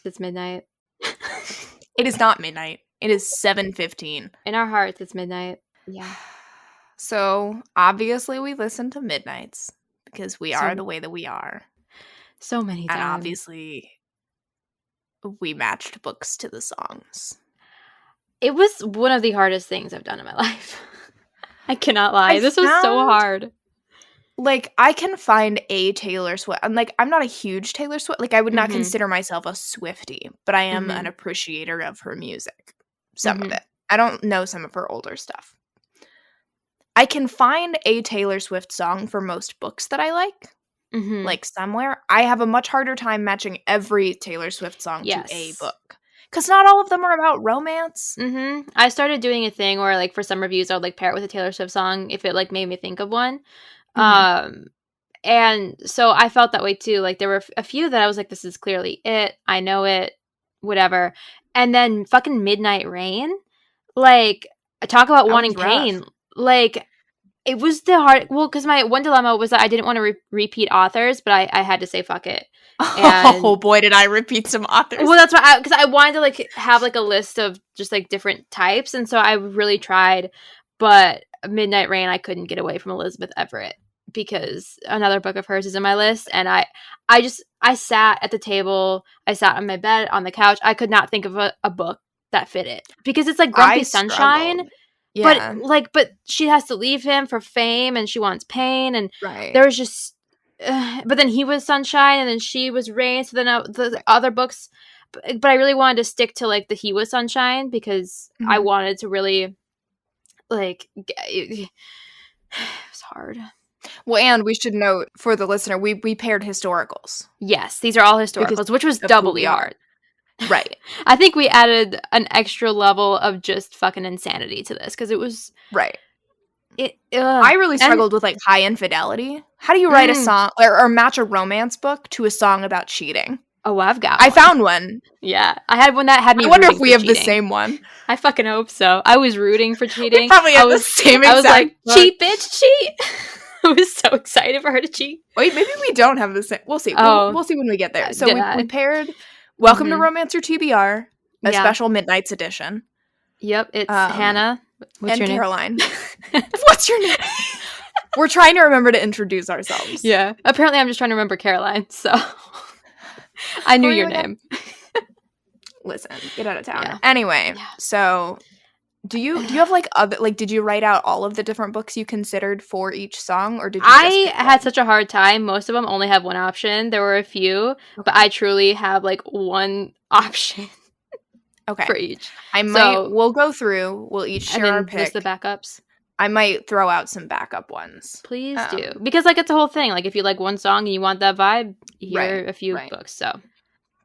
it's midnight. It is not midnight. It is 7:15. In our hearts, it's midnight. Yeah. So, obviously, we listen to Midnights because we are the way that we are. So many times. And obviously, we matched books to the songs. It was one of the hardest things I've done in my life. I cannot lie. This was so hard. Like, I can find a Taylor Swift. I'm not a huge Taylor Swift. Like, I would not consider myself a Swiftie, but I am an appreciator of her music. Some of it. I don't know some of her older stuff. I can find a Taylor Swift song for most books that I like. Like, somewhere. I have a much harder time matching every Taylor Swift song to a book. Because not all of them are about romance. I started doing a thing where, like, for some reviews, I would, like, pair it with a Taylor Swift song if it, like, made me think of one. And so I felt that way, too. Like, there were a few that I was like, this is clearly it. I know it. Whatever. And then fucking Midnight Rain. Like, talk about wanting pain. Like, it was the hard... Well, because my one dilemma was that I didn't want to repeat authors, but I had to say fuck it. And, oh boy, did I repeat some authors. Well, that's why, because I wanted to, like, have, like, a list of just, like, different types, and so I really tried, but Midnight Rain, I couldn't get away from Elizabeth Everett, because another book of hers is in my list, and I sat at the table, I sat on my bed, on the couch, I could not think of a book that fit it, because it's, like, Grumpy Sunshine, but she has to leave him for fame, and she wants pain, and there was just... but then he was Sunshine, and then she was Rain. So then the other books, but I really wanted to stick to, like, the he was Sunshine, because I wanted to really, like, it was hard. Well, and we should note for the listener, we paired historicals. Yes, these are all historicals, which was doubly hard. Right. I think we added an extra level of just fucking insanity to this, because it was right. I really struggled with, like, high infidelity. How do you write a song or match a romance book to a song about cheating? Oh, I've got one. I found one. Yeah. I had one that had me I wonder if we have the same one. I fucking hope so. I was rooting for cheating. We probably have the same exact I was like, book. Cheat, bitch, cheat. I was so excited for her to cheat. Wait, maybe we don't have the same. We'll see. We'll see when we get there. So we paired Welcome to Romance or TBR, a special Midnights edition. Yep, it's Hannah. What's your Caroline. Name? What's your name? We're trying to remember to introduce ourselves. Yeah. Apparently, I'm just trying to remember Caroline, so I knew your name. Listen, get out of town. Yeah. Anyway, so do you have, like, other, like, did you write out all of the different books you considered for each song, or did you? I had such a hard time. Most of them only have one option. There were a few, but I truly have, like, one option. Okay. For each. We'll go through. We'll each share our pick. List the backups. I might throw out some backup ones. Please do. Because, like, it's a whole thing. Like, if you like one song and you want that vibe, here are a few books. So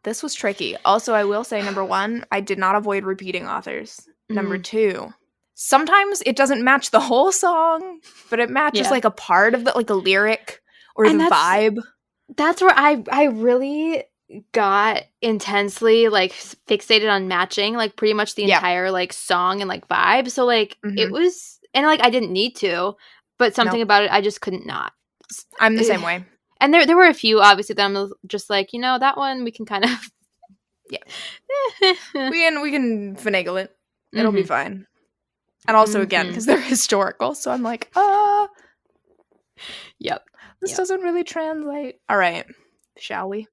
this was tricky. Also, I will say, number one, I did not avoid repeating authors. Number two, sometimes it doesn't match the whole song, but it matches like a part of the, like, a lyric or the vibe. That's where I really got intensely, like, fixated on matching, like, pretty much the entire, like, song and, like, vibe. So, like, it was, and, like, I didn't need to, but something about it, I just couldn't not. I'm the same way. And there were a few, obviously, that I'm just like, you know, that one we can kind of we can finagle it. It'll be fine. And also, again, because they're historical, so I'm like, this doesn't really translate. All right, shall we?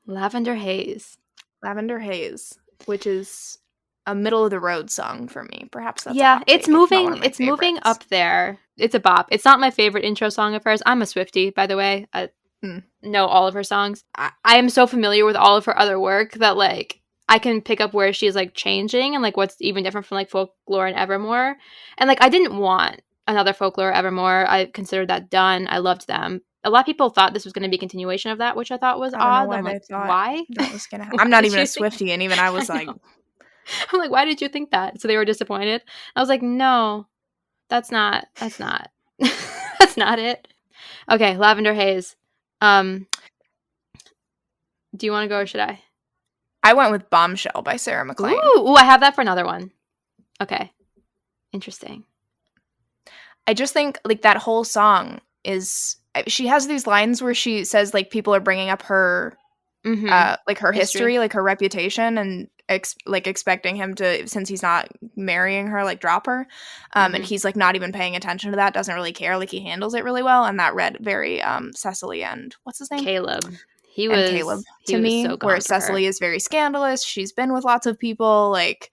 Lavender Haze. Lavender Haze, which is a middle of the road song for me. Perhaps that's it's moving. It's moving up there. It's a bop. It's not my favorite intro song of hers. I'm a Swiftie, by the way. I know all of her songs. I am so familiar with all of her other work that, like, I can pick up where she's, like, changing and, like, what's even different from, like, Folklore and Evermore. And, like, I didn't want another Folklore or Evermore. I considered that done. I loved them. A lot of people thought this was going to be a continuation of that, which I thought was odd. I'm like, why? That was gonna happen. I'm not even a Swiftie, and even I was like... I'm like, why did you think that? So they were disappointed. I was like, no, that's not that's not it. Okay, Lavender Haze. Do you want to go or should I? I went with Bombshell by Sarah MacLean. Ooh, I have that for another one. Okay. Interesting. I just think, like, that whole song is... She has these lines where she says, like, people are bringing up her like her history, like her reputation, and expecting him to, since he's not marrying her, like drop her. And he's like not even paying attention to that, doesn't really care, like he handles it really well, and that read very Cecily and what's his name? Caleb. Caleb to me, so where Cecily is very scandalous. She's been with lots of people, like,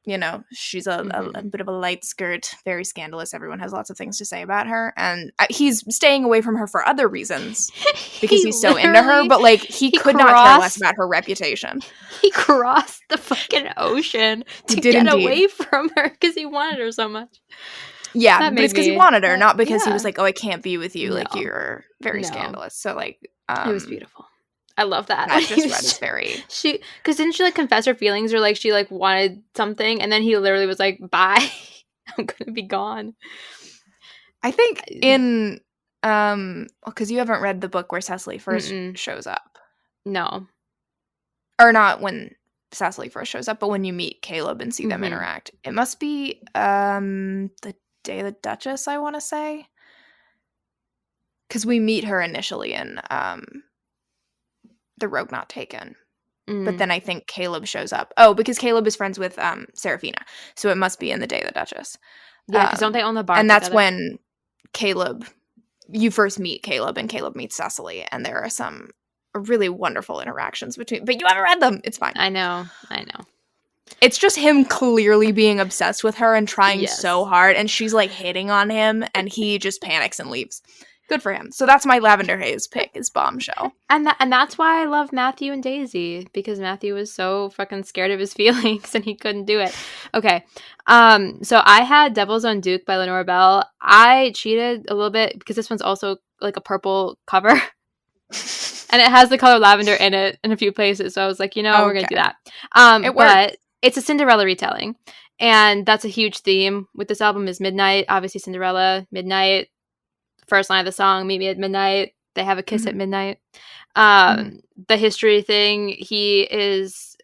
you know, she's a bit of a light skirt, very scandalous. Everyone has lots of things to say about her. And he's staying away from her for other reasons because he's so into her. But, like, he could not care less about her reputation. He crossed the fucking ocean to get away from her because he wanted her so much. Yeah, but it's because he wanted her, not because he was like, oh, I can't be with you. No. Like, you're very scandalous. So, like... it was beautiful. I love that. I just read is very... Because didn't she, like, confess her feelings, or, like, she, like, wanted something, and then he literally was like, bye. I'm gonna be gone. I think in... because you haven't read the book where Cecily first shows up. No. Or not when Cecily first shows up, but when you meet Caleb and see them interact. It must be the day of the Duchess, I want to say. Because we meet her initially in... The Rogue Not Taken. But then I think Caleb shows up. Oh, because Caleb is friends with Serafina. So it must be in The Day of the Duchess. Yeah, because don't they own the bar And together? that's when you first meet Caleb, and Caleb meets Cecily, and there are some really wonderful interactions between... But you haven't read them. It's fine. I know. It's just him clearly being obsessed with her and trying so hard, and she's, like, hitting on him, and he just panics and leaves. Good for him. So that's my Lavender Haze pick, is Bombshell. And that's why I love Matthew and Daisy, because Matthew was so fucking scared of his feelings and he couldn't do it. Okay. So I had Devil's Own Duke by Lenora Bell. I cheated a little bit because this one's also like a purple cover. And it has the color lavender in it in a few places. So I was like, we're going to do that. But it's a Cinderella retelling. And that's a huge theme with this album is midnight. Obviously Cinderella, midnight. First line of the song, meet me at midnight. They have a kiss at midnight. The history thing, he's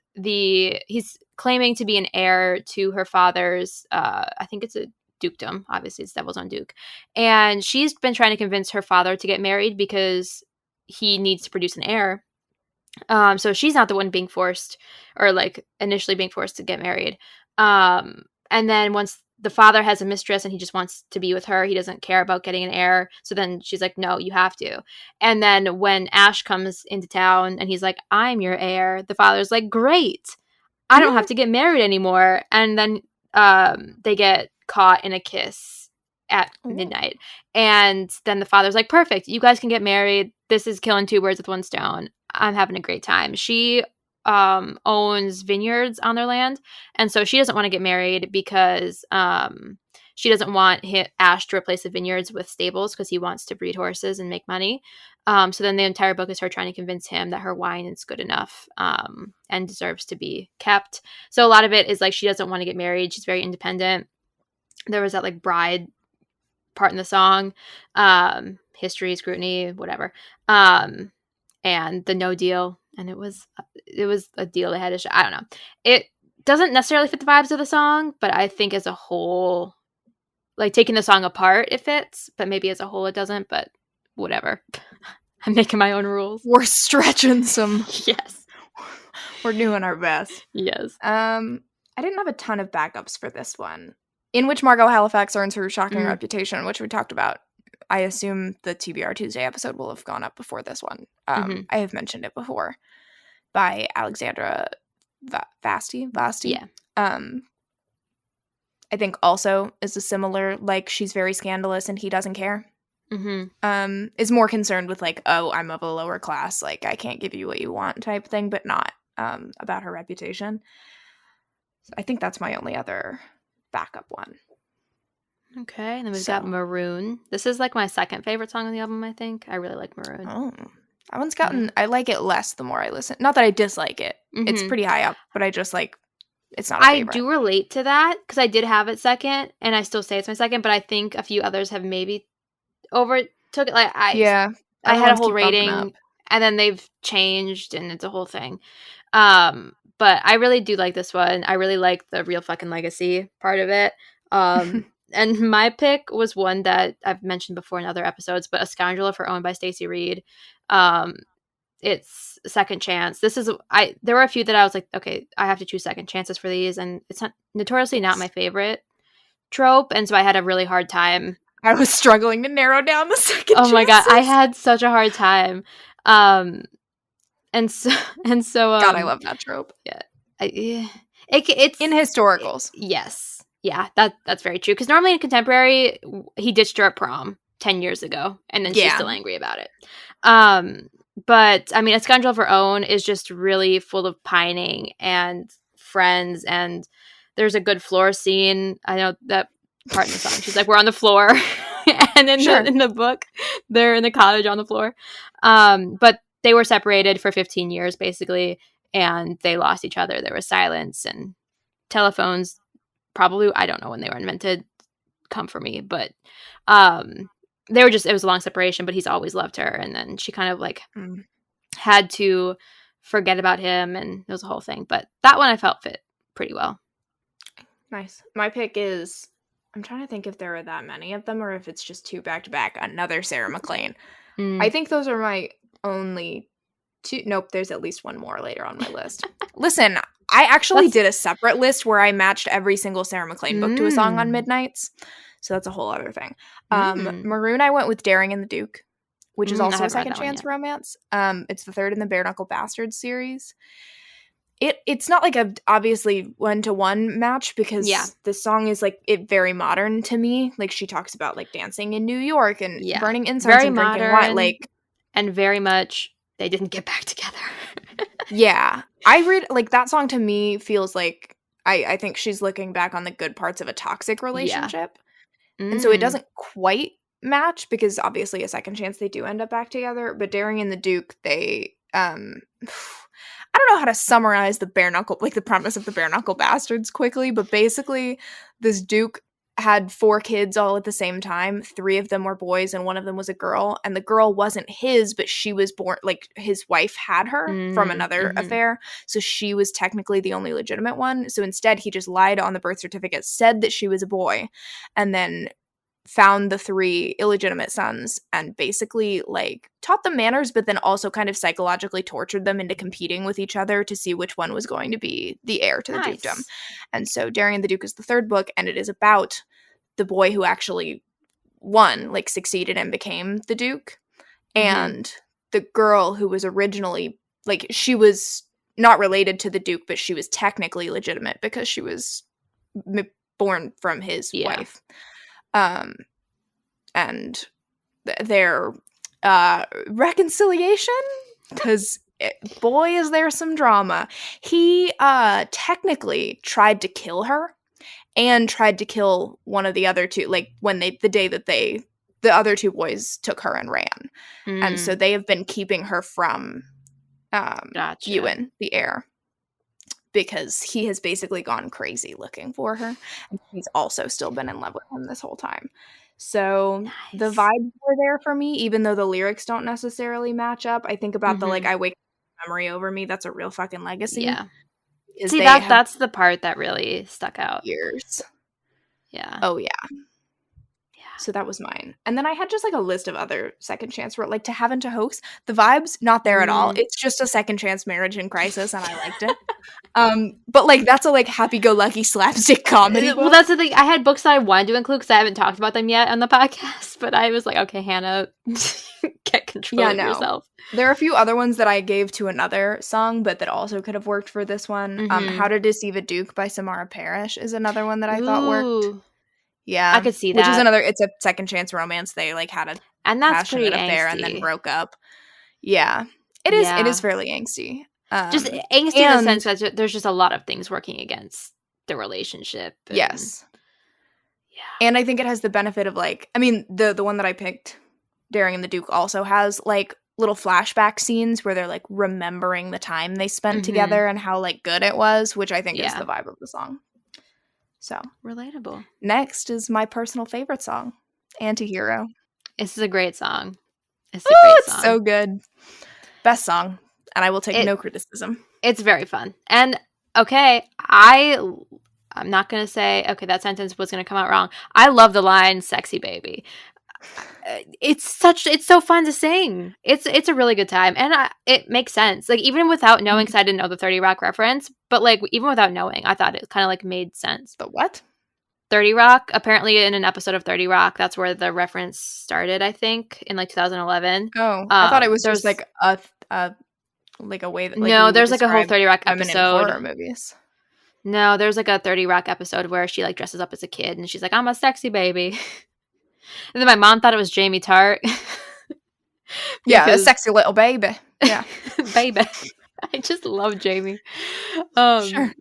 claiming to be an heir to her father's, I think it's a dukedom. Obviously, it's Devil's Own Duke. And she's been trying to convince her father to get married because he needs to produce an heir. So she's not the one being forced, or like initially being forced to get married. And then once the father has a mistress and he just wants to be with her, he doesn't care about getting an heir. So then she's like, no, you have to. And then when Ash comes into town and he's like, I'm your heir, the father's like, great, I don't have to get married anymore. And then they get caught in a kiss at midnight. And then the father's like, perfect, you guys can get married. This is killing two birds with one stone. I'm having a great time. She owns vineyards on their land, and so she doesn't want to get married because she doesn't want Ash to replace the vineyards with stables because he wants to breed horses and make money. So then the entire book is her trying to convince him that her wine is good enough and deserves to be kept. So a lot of it is like she doesn't want to get married. She's very independent. There was that like bride part in the song, history, scrutiny, whatever, and the no deal. And it was a deal they had to show. I don't know. It doesn't necessarily fit the vibes of the song, but I think as a whole, like taking the song apart, it fits. But maybe as a whole, it doesn't. But whatever. I'm making my own rules. We're stretching some. Yes. We're doing our best. Yes. I didn't have a ton of backups for this one, in which Margot Halifax earns her shocking reputation, which we talked about. I assume the TBR Tuesday episode will have gone up before this one. I have mentioned it before, by Alexandra Vasti. Yeah. I think also is a similar, like, she's very scandalous and he doesn't care. Is more concerned with like, oh, I'm of a lower class, like I can't give you what you want type thing, but not about her reputation. So I think that's my only other backup one. Okay, and then we've got Maroon. This is like my second favorite song on the album, I think. I really like Maroon. Oh, that one's gotten, I like it less the more I listen. Not that I dislike it. It's pretty high up, but I just like, it's not a favorite. I do relate to that, because I did have it second, and I still say it's my second, but I think a few others have maybe overtook it. Like I had a whole rating, and then they've changed, and it's a whole thing. But I really do like this one. I really like the real fucking legacy part of it. And my pick was one that I've mentioned before in other episodes, but A Scoundrel of Her Own by Stacy Reid. it's second chance. There were a few that I was like, okay, I have to choose second chances for these, and it's notoriously not my favorite trope, and so I had a really hard time. I was struggling to narrow down the second chances. Oh my god, I had such a hard time. And so God, I love that trope. Yeah. It's in historicals. Yes. Yeah, that's very true. Because normally in contemporary, he ditched her at prom 10 years ago, and then she's still angry about it. But I mean, A Scoundrel of Her Own is just really full of pining and friends, and there's a good floor scene. I know that part in the song. She's like, we're on the floor. And in the book, they're in the cottage on the floor. But they were separated for 15 years, basically, and they lost each other. There was silence, and telephones, probably, I don't know when they were invented, come for me, but it was a long separation, but he's always loved her, and then she kind of like had to forget about him, and it was a whole thing. But that one I felt fit pretty well. Nice. My pick is, I'm trying to think if there are that many of them or if it's just two back-to-back. Another Sarah MacLean. I think those are my only two. Nope, there's at least one more later on my list. Listen, I actually did a separate list where I matched every single Sarah MacLean book to a song on Midnights. So that's a whole other thing. Maroon, I went with Daring and the Duke, which is also a second chance romance. It's the third in the Bare Knuckle Bastards series. It's not like a obviously 1-to-1 match because the song is like very modern to me. Like she talks about like dancing in New York and burning incense very and drinking modern, wine, like, and very much they didn't get back together. Yeah, I read like that song to me feels like I think she's looking back on the good parts of a toxic relationship, and so it doesn't quite match because obviously a second chance they do end up back together. But Daring and the Duke, they I don't know how to summarize the bare knuckle, like the premise of the Bare Knuckle Bastards quickly, but basically this Duke had 4 kids all at the same time. 3 of them were boys and 1 of them was a girl, and the girl wasn't his, but she was born, like his wife had her from another affair, so she was technically the only legitimate one. So instead he just lied on the birth certificate, said that she was a boy, and then found the 3 illegitimate sons and basically like taught them manners, but then also kind of psychologically tortured them into competing with each other to see which one was going to be the heir to the dukedom. And so Daring and the Duke is the 3rd book, and it is about the boy who actually won, like succeeded and became the Duke, and the girl who was originally, like, she was not related to the Duke, but she was technically legitimate because she was born from his wife. And their reconciliation, because boy is there some drama. He technically tried to kill her and tried to kill one of the other 2, like when the day that the other 2 boys took her and ran. And so they have been keeping her from Ewan, the heir, because he has basically gone crazy looking for her, and he's also still been in love with him this whole time. So the vibes were there for me, even though the lyrics don't necessarily match up. I think about the like, I wake up memory over me. That's a real fucking legacy. Yeah. See, that's the part that really stuck out. Years. Yeah. Oh yeah. So that was mine. And then I had just like a list of other second chance, like To Have and to Hoax. The vibes, not there at all. It's just a second chance marriage in crisis, and I liked it. But like that's a like happy-go-lucky slapstick comedy book. Well, that's the thing. I had books that I wanted to include because I haven't talked about them yet on the podcast. But I was like, okay, Hannah, get control of yourself. There are a few other ones that I gave to another song, but that also could have worked for this one. How to Deceive a Duke by Samara Parrish is another one that I thought worked. Yeah, I could see that. Which is another. It's a second chance romance. They like had a passionate affair and then broke up. Yeah, it is. It is fairly angsty. Just angsty in the sense that there's just a lot of things working against the relationship. Yes. Yeah, and I think it has the benefit of like, I mean, the one that I picked, Daring and the Duke, also has like little flashback scenes where they're like remembering the time they spent together and how like good it was, which I think is the vibe of the song. So relatable. Next is my personal favorite song, Antihero. This is a great song. It's so good. Best song, and I will take no criticism. It's very fun. And okay, I'm not going to say, okay, that sentence was going to come out wrong. I love the line, sexy baby. it's so fun to sing. It's a really good time, and it makes sense. Like, even without knowing, because I didn't know the 30 Rock reference, but like even without knowing, I thought it kind of like made sense. The what? 30 Rock, apparently in an episode of 30 Rock, that's where the reference started, I think, in like 2011. Oh, I thought it was just like a way that, like, no, there's like a whole 30 Rock episode. Horror movies. No, there's like a 30 Rock episode where she like dresses up as a kid and she's like, I'm a sexy baby. And then my mom thought it was Jamie Tart. Yeah, a sexy little baby. Yeah. Baby. I just love Jamie. Sure.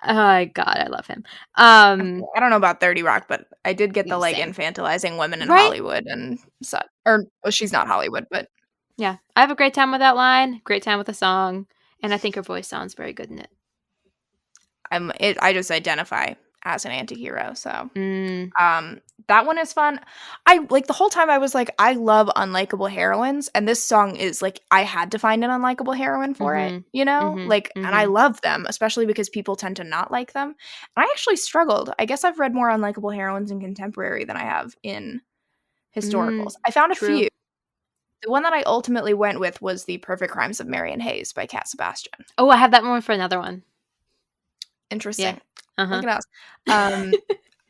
Oh my God, I love him. I don't know about 30 Rock, but I did get the like same. infantilizing women in Hollywood and such. Or, well, she's not Hollywood, but yeah, I have a great time with that line, great time with the song, and I think her voice sounds very good in it. I just identify as an anti-hero, so that one is fun. I like the whole time I was like, I love unlikable heroines, and this song is like, I had to find an unlikable heroine for it, you know? And I love them, especially because people tend to not like them. And I actually struggled. I guess I've read more unlikable heroines in contemporary than I have in historicals. I found a few. The one that I ultimately went with was The Perfect Crimes of Marianne Haze by Cat Sebastian. Oh, I have that one for another one. Interesting. Yeah. Look at us.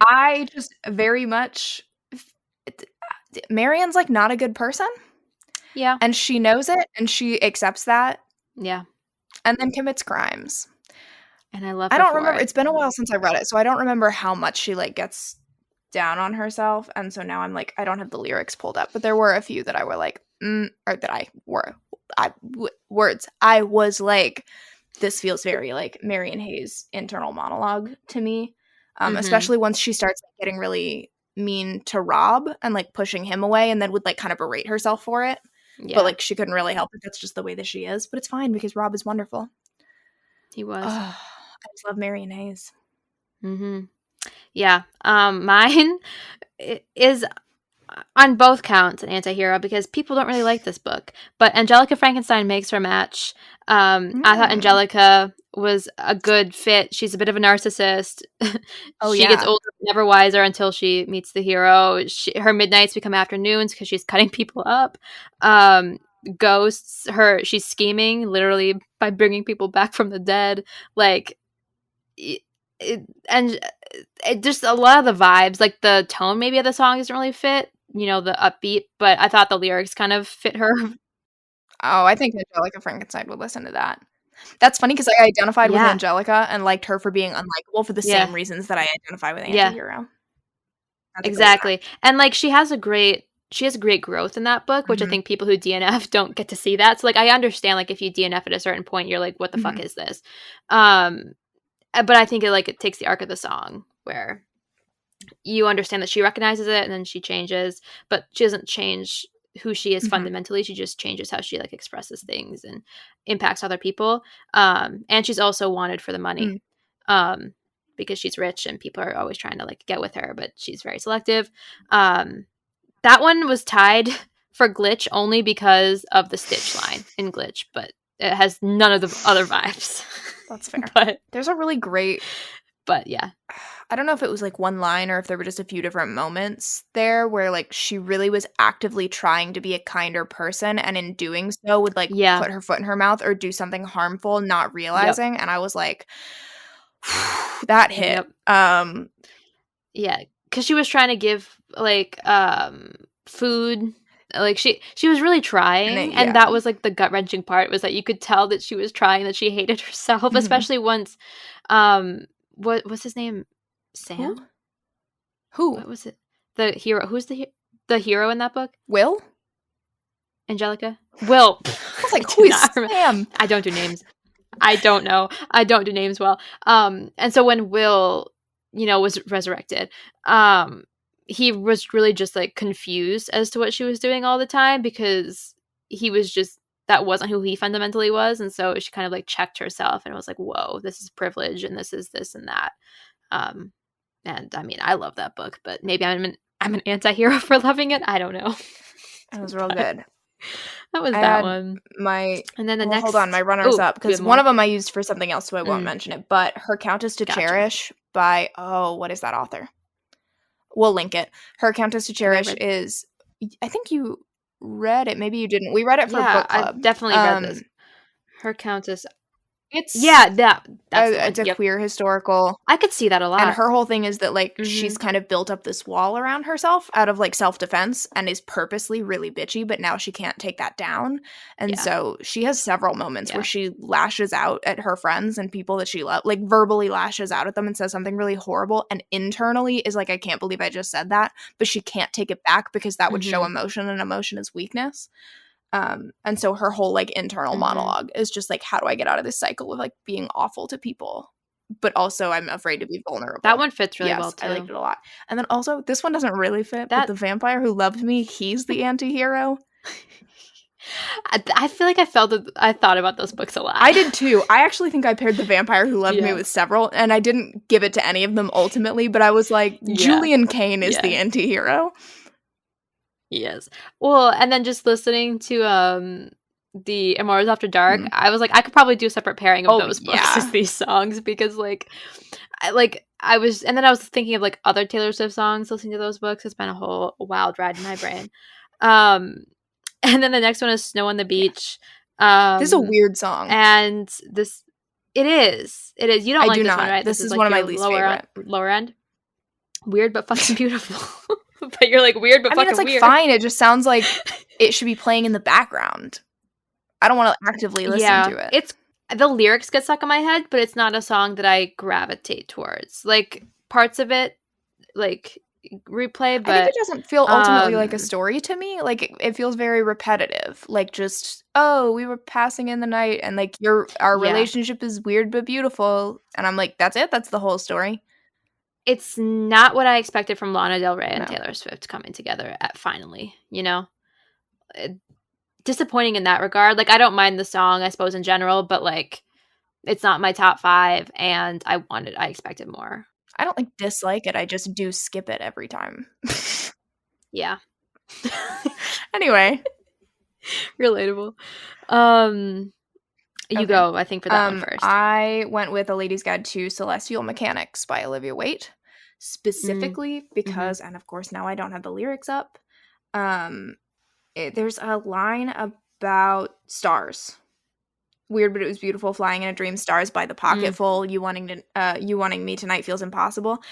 I just very much Marianne's like not a good person. Yeah. And she knows it and she accepts that. Yeah. And then commits crimes. And I love I don't remember. It's been a while since I read it, so I don't remember how much she like gets down on herself. And so now I'm like, I don't have the lyrics pulled up, but there were a few that I were like, words. I was like, this feels very like Marianne Haze internal monologue to me. Especially once she starts like, getting really mean to Rob and like pushing him away and then would like kind of berate herself for it. Yeah. But like she couldn't really help it. That's just the way that she is. But it's fine because Rob is wonderful. He was. I just love Marianne Haze. Yeah. Mine is on both counts an anti-hero because people don't really like this book. But Angelika Frankenstein makes her match. I thought Angelika was a good fit. She's a bit of a narcissist. She gets older, never wiser until she meets the hero. Her midnights become afternoons because she's cutting people up. Ghosts, she's scheming literally by bringing people back from the dead. Like, and just a lot of the vibes, like the tone maybe of the song doesn't really fit, you know, the upbeat, but I thought the lyrics kind of fit her. Oh, I think Angelika Frankenstein would listen to that. That's funny because I identified with Angelika and liked her for being unlikable for the same reasons that I identify with Antihero. Exactly. And like she has great growth in that book, which I think people who DNF don't get to see that. So like I understand like if you DNF at a certain point, you're like, what the fuck is this? But I think it takes the arc of the song where you understand that she recognizes it and then she changes, but she doesn't change who she is fundamentally. She just changes how she like expresses things and impacts other people. And she's also wanted for the money because she's rich and people are always trying to like get with her, but she's very selective. That one was tied for Glitch only because of the Stitch line in Glitch, but it has none of the other vibes. That's fair. But there's a really great... But yeah. I don't know if it was like one line or if there were just a few different moments there where like she really was actively trying to be a kinder person and in doing so would like put her foot in her mouth or do something harmful, not realizing. And I was like, that hit. Yeah, because she was trying to give like food. Like she was really trying, and that was like the gut-wrenching part, was that you could tell that she was trying, that she hated herself, especially once what was his name? Sam? Who? What was it? The hero. Who's the hero in that book? Will? Angelika? Will. I was like, who is Sam? I don't do names. I don't know. I don't do names well. And so when Will, was resurrected, he was really just like confused as to what she was doing all the time because he was just, that wasn't who he fundamentally was. And so she kind of like checked herself and was like, whoa, this is privilege and this is this and that. And I mean, I love that book, but maybe I'm an anti-hero for loving it. I don't know. It was real good. That was that one. And then the next... Hold on, my runners up, because one of them I used for something else, so I won't mention it. But Her Countess to Cherish by, what is that author? We'll link it. Her Countess to Cherish is, I think you read it. Maybe you didn't. We read it for book club. I definitely read this. Her Countess. It's that's it's a queer historical. I could see that a lot. And her whole thing is that like she's kind of built up this wall around herself out of like self-defense and is purposely really bitchy, but now she can't take that down. And so she has several moments where she lashes out at her friends and people that she loves, like verbally lashes out at them and says something really horrible, and internally is like, I can't believe I just said that, but she can't take it back because that would show emotion, and emotion is weakness. And so her whole like internal monologue is just like, how do I get out of this cycle of like being awful to people, but also I'm afraid to be vulnerable. That one fits really well too. I liked it a lot. And then also this one doesn't really fit, but the vampire who loved me, he's the anti-hero. I feel like I thought about those books a lot. I did too. I actually think I paired the vampire who loved me with several, and I didn't give it to any of them ultimately, but I was like, Julian Kane is the anti-hero. Yes. Well, and then just listening to the Immortals After Dark, I was like, I could probably do a separate pairing of those books as these songs, because I was thinking of like other Taylor Swift songs listening to those books. It's been a whole wild ride in my brain. And then the next one is Snow on the Beach. This is a weird song. And it is. You don't like this one, right? This is like one of my least favorite. Lower end. Weird but fucking beautiful. But you're like, weird but fucking weird. I mean, it's like fine. It just sounds like it should be playing in the background. I don't want to actively listen to it. The lyrics get stuck in my head, but it's not a song that I gravitate towards. Like, parts of it, like, replay, but I think it doesn't feel ultimately like a story to me. Like, it feels very repetitive. Like, just, oh, we were passing in the night, and like, our relationship is weird but beautiful. And I'm like, that's it? That's the whole story? It's not what I expected from Lana Del Rey and Taylor Swift coming together finally, you know? Disappointing in that regard. Like, I don't mind the song, I suppose, in general, but like, it's not my top 5, and I expected more. I don't like dislike it. I just do skip it every time. Yeah. Anyway. Relatable. You go, I think, for that one first. I went with A Lady's Guide to Celestial Mechanics by Olivia Waite, specifically because, and of course now I don't have the lyrics up, there's a line about stars. Weird, but it was beautiful. Flying in a dream, stars by the pocketful. You wanting me tonight feels impossible.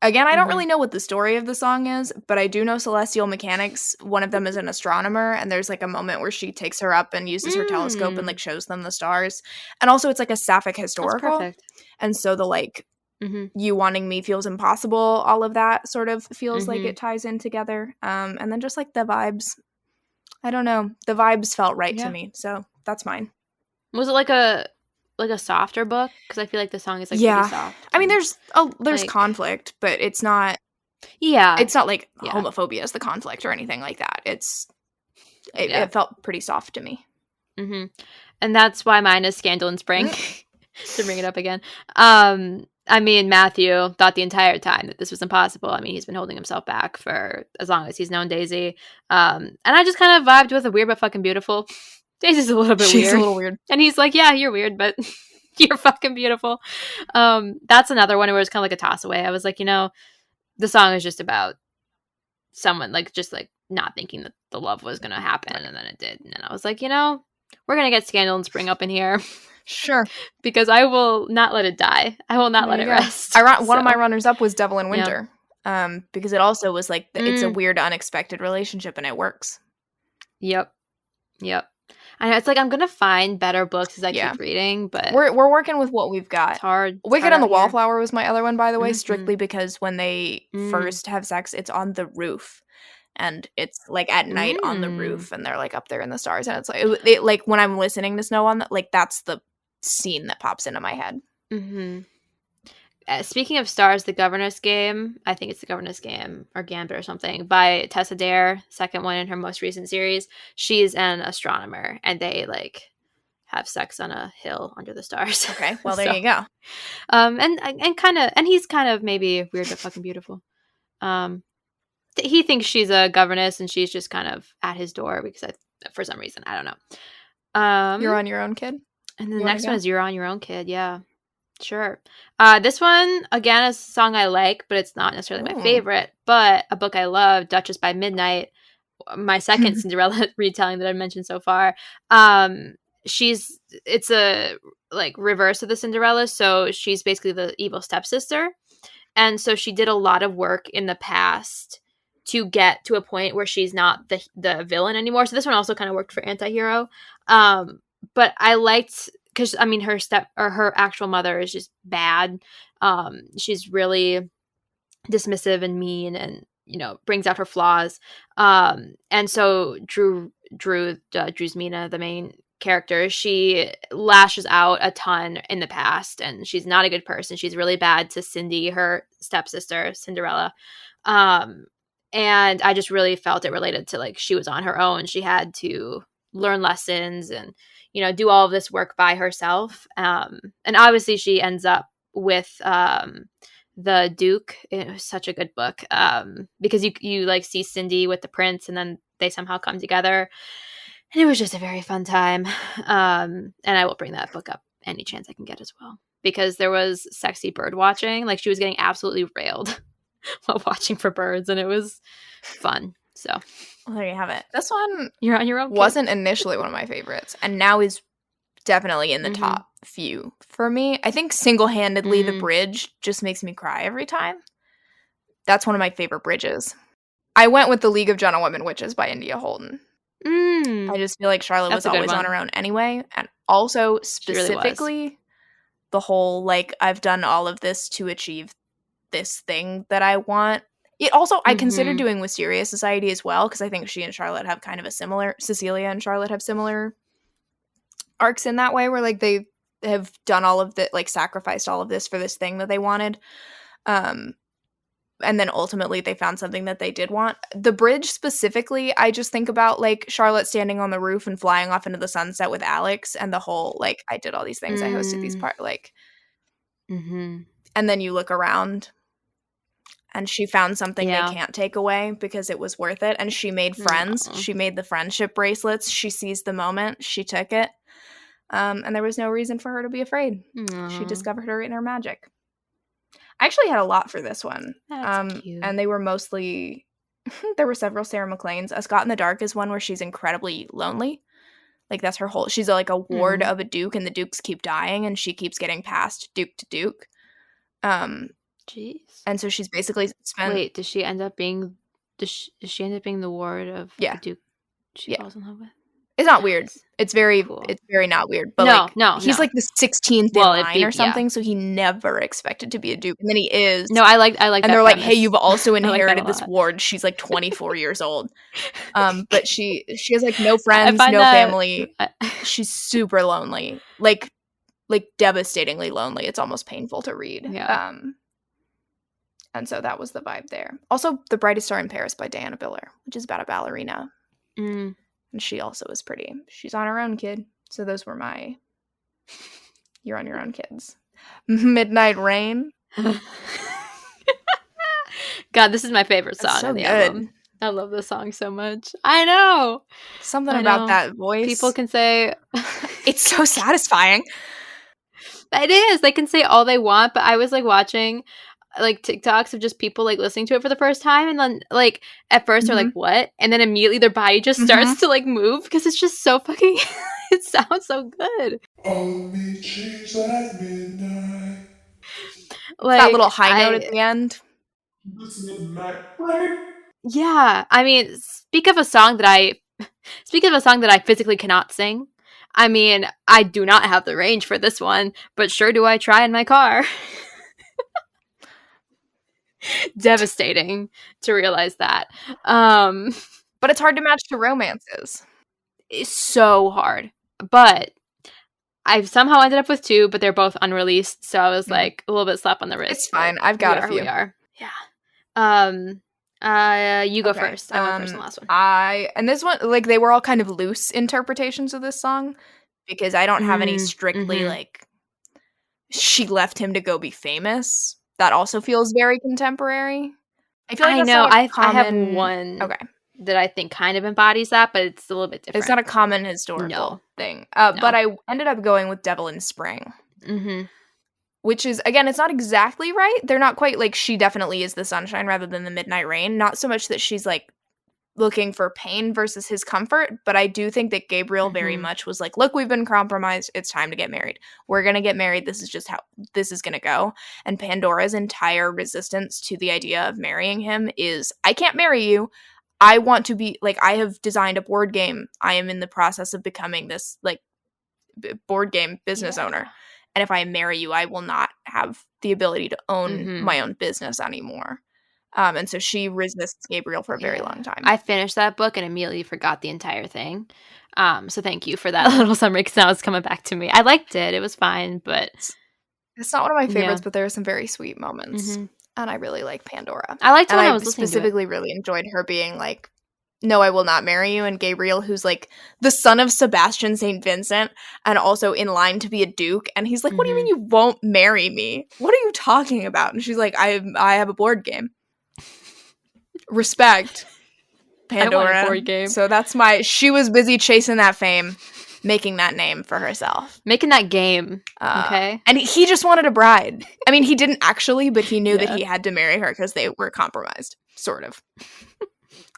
Again, I don't really know what the story of the song is, but I do know Celestial Mechanics. One of them is an astronomer, and there's like a moment where she takes her up and uses her telescope and like shows them the stars. And also it's like a sapphic historical. That's perfect. And so the like you wanting me feels impossible, all of that sort of feels like it ties in together. And then just like the vibes, I don't know, the vibes felt right to me, so that's mine. Was it like a softer book? Because I feel like the song is like pretty soft. I mean, there's like, conflict, but it's not. Yeah, it's not like homophobia is the conflict or anything like that. It felt pretty soft to me. And that's why mine is Scandal in Spring. To bring it up again. I mean, Matthew thought the entire time that this was impossible. I mean, he's been holding himself back for as long as he's known Daisy. And I just kind of vibed with a weird but fucking beautiful. Daisy's a little bit weird. She's a little weird. And he's like, yeah, you're weird, but you're fucking beautiful. That's another one where it's kind of like a toss away. I was like, the song is just about someone like just like not thinking that the love was going to happen. And then it did. And then I was like, we're going to get Scandal and Spring up in here. Sure. Because I will not let it die. I will not let it rest. One of my runners up was Devil in Winter. Because it also was like, it's a weird, unexpected relationship and it works. Yep. I know, it's like I'm gonna find better books as I keep reading, but we're working with what we've got. It's hard. Wicked on the Wallflower was my other one, by the way, strictly because when they first have sex, it's on the roof, and it's like at night on the roof, and they're like up there in the stars, and it's like it like when I'm listening to Snow on that, like that's the scene that pops into my head. Speaking of stars, The Governess Game, I think it's The Governess Game or Gambit or something, by Tessa Dare, second one in her most recent series. She's an astronomer, and they like have sex on a hill under the stars. Okay, well there you go. And he's kind of maybe weird but fucking beautiful. He thinks she's a governess, and she's just kind of at his door because for some reason I don't know. You're on Your Own, Kid. And then the next one is You're on Your Own, Kid. Yeah. Sure. This one, again, is a song I like, but it's not necessarily my favorite. But a book I love, Duchess by Midnight, my second Cinderella retelling that I mentioned so far. It's a like reverse of the Cinderella, so she's basically the evil stepsister. And so she did a lot of work in the past to get to a point where she's not the villain anymore. So this one also kind of worked for antihero. But I liked, because I mean her actual mother is just bad. She's really dismissive and mean, and brings out her flaws. And so Drewsmina, the main character, she lashes out a ton in the past, and she's not a good person. She's really bad to Cindy, her stepsister, Cinderella. And I just really felt it related to, like, she was on her own. She had to learn lessons and, do all of this work by herself. And obviously she ends up with the Duke. It was such a good book, because you like see Cindy with the prince, and then they somehow come together. And it was just a very fun time. And I will bring that book up any chance I can get as well, because there was sexy bird watching. Like, she was getting absolutely railed while watching for birds, and it was fun. So, well, there you have it. This one, you're on your own. Wasn't initially one of my favorites, and now is definitely in the top few for me. I think single-handedly the bridge just makes me cry every time. That's one of my favorite bridges. I went with The League of Gentlewomen Witches by India Holden. I just feel like Charlotte was always on her own anyway. And also, specifically, really the whole, like, I've done all of this to achieve this thing that I want. It also, I consider doing Wisteria Society as well, because I think she and Charlotte have kind of a similar, Cecilia and Charlotte have similar arcs in that way, where, like, they have done all of the, like, sacrificed all of this for this thing that they wanted. And then ultimately they found something that they did want. The bridge specifically, I just think about, like, Charlotte standing on the roof and flying off into the sunset with Alex, and the whole, like, I did all these things, I hosted these like, and then you look around and she found something they can't take away because it was worth it. And she made friends. She made the friendship bracelets. She seized the moment. She took it. And there was no reason for her to be afraid. She discovered her inner magic. I actually had a lot for this one. That's cute. And they were mostly, there were several Sarah MacLean's. A Scot in the Dark is one where she's incredibly lonely. Like, that's her whole, she's like a ward of a duke, and the dukes keep dying, and she keeps getting passed duke to duke. Jeez. And so she's basically spent. Wait, does she end up being the ward of the duke she falls in love with? It's not weird. It's very cool. It's very not weird. But he's like the 16th in line or something, so he never expected to be a duke, and then he is. No, I like. And they're like, "Hey, you've also inherited this ward." She's like 24 years old, but she has like no friends, no family. She's super lonely, like devastatingly lonely. It's almost painful to read. Yeah. And so that was the vibe there. Also, The Brightest Star in Paris by Diana Biller, which is about a ballerina. And she also is pretty. She's on her own, kid. So those were my You're on Your Own kids. Midnight Rain. God, this is my favorite song so on the album. I love this song so much. I know. Something about that voice. People can say... It's so satisfying. It is. They can say all they want, but I was like watching like TikToks of just people like listening to it for the first time, and then like at first they're like, what? And then immediately their body just starts to like move because it's just so fucking it sounds so good. All of me changed like midnight. Like that little high note at the end. Yeah, I mean, speak of a song that I physically cannot sing. I mean, I do not have the range for this one, but sure do I try in my car. Devastating to realize that. But it's hard to match to romances. It's so hard. But I've somehow ended up with two, but they're both unreleased, so I was like a little bit slap on the wrist. It's fine. I've got a few. We are. Yeah. You go first. I went first on the last one. And this one, like, they were all kind of loose interpretations of this song because I don't have any strictly like she left him to go be famous. That also feels very contemporary. I feel like I have one that I think kind of embodies that, but it's a little bit different. It's not a common historical thing. But I ended up going with Devil in Spring. which is, again, it's not exactly right. They're not quite like she definitely is the sunshine rather than the midnight rain. Not so much that she's like looking for pain versus his comfort, but I do think that Gabriel very much was like, look, we've been compromised. It's time to get married. We're going to get married. This is just how this is going to go. And Pandora's entire resistance to the idea of marrying him is, I can't marry you. I want to be, like, I have designed a board game. I am in the process of becoming this, like, board game business owner. And if I marry you, I will not have the ability to own my own business anymore. And so she resists Gabriel for a very long time. I finished that book and immediately forgot the entire thing. So thank you for that little summary, because now it's coming back to me. I liked it. It was fine, but... It's not one of my favorites, but there are some very sweet moments. And I really like Pandora. I liked it when I listening was to it. Specifically really enjoyed her being like, no, I will not marry you. And Gabriel, who's like the son of Sebastian St. Vincent and also in line to be a duke. And he's like, what do you mean you won't marry me? What are you talking about? And she's like, I have a board game. Respect, Pandora. I want a board game. So that's she was busy chasing that fame, making that name for herself. Making that game, okay? And he just wanted a bride. I mean, he didn't actually, but he knew that he had to marry her because they were compromised, sort of.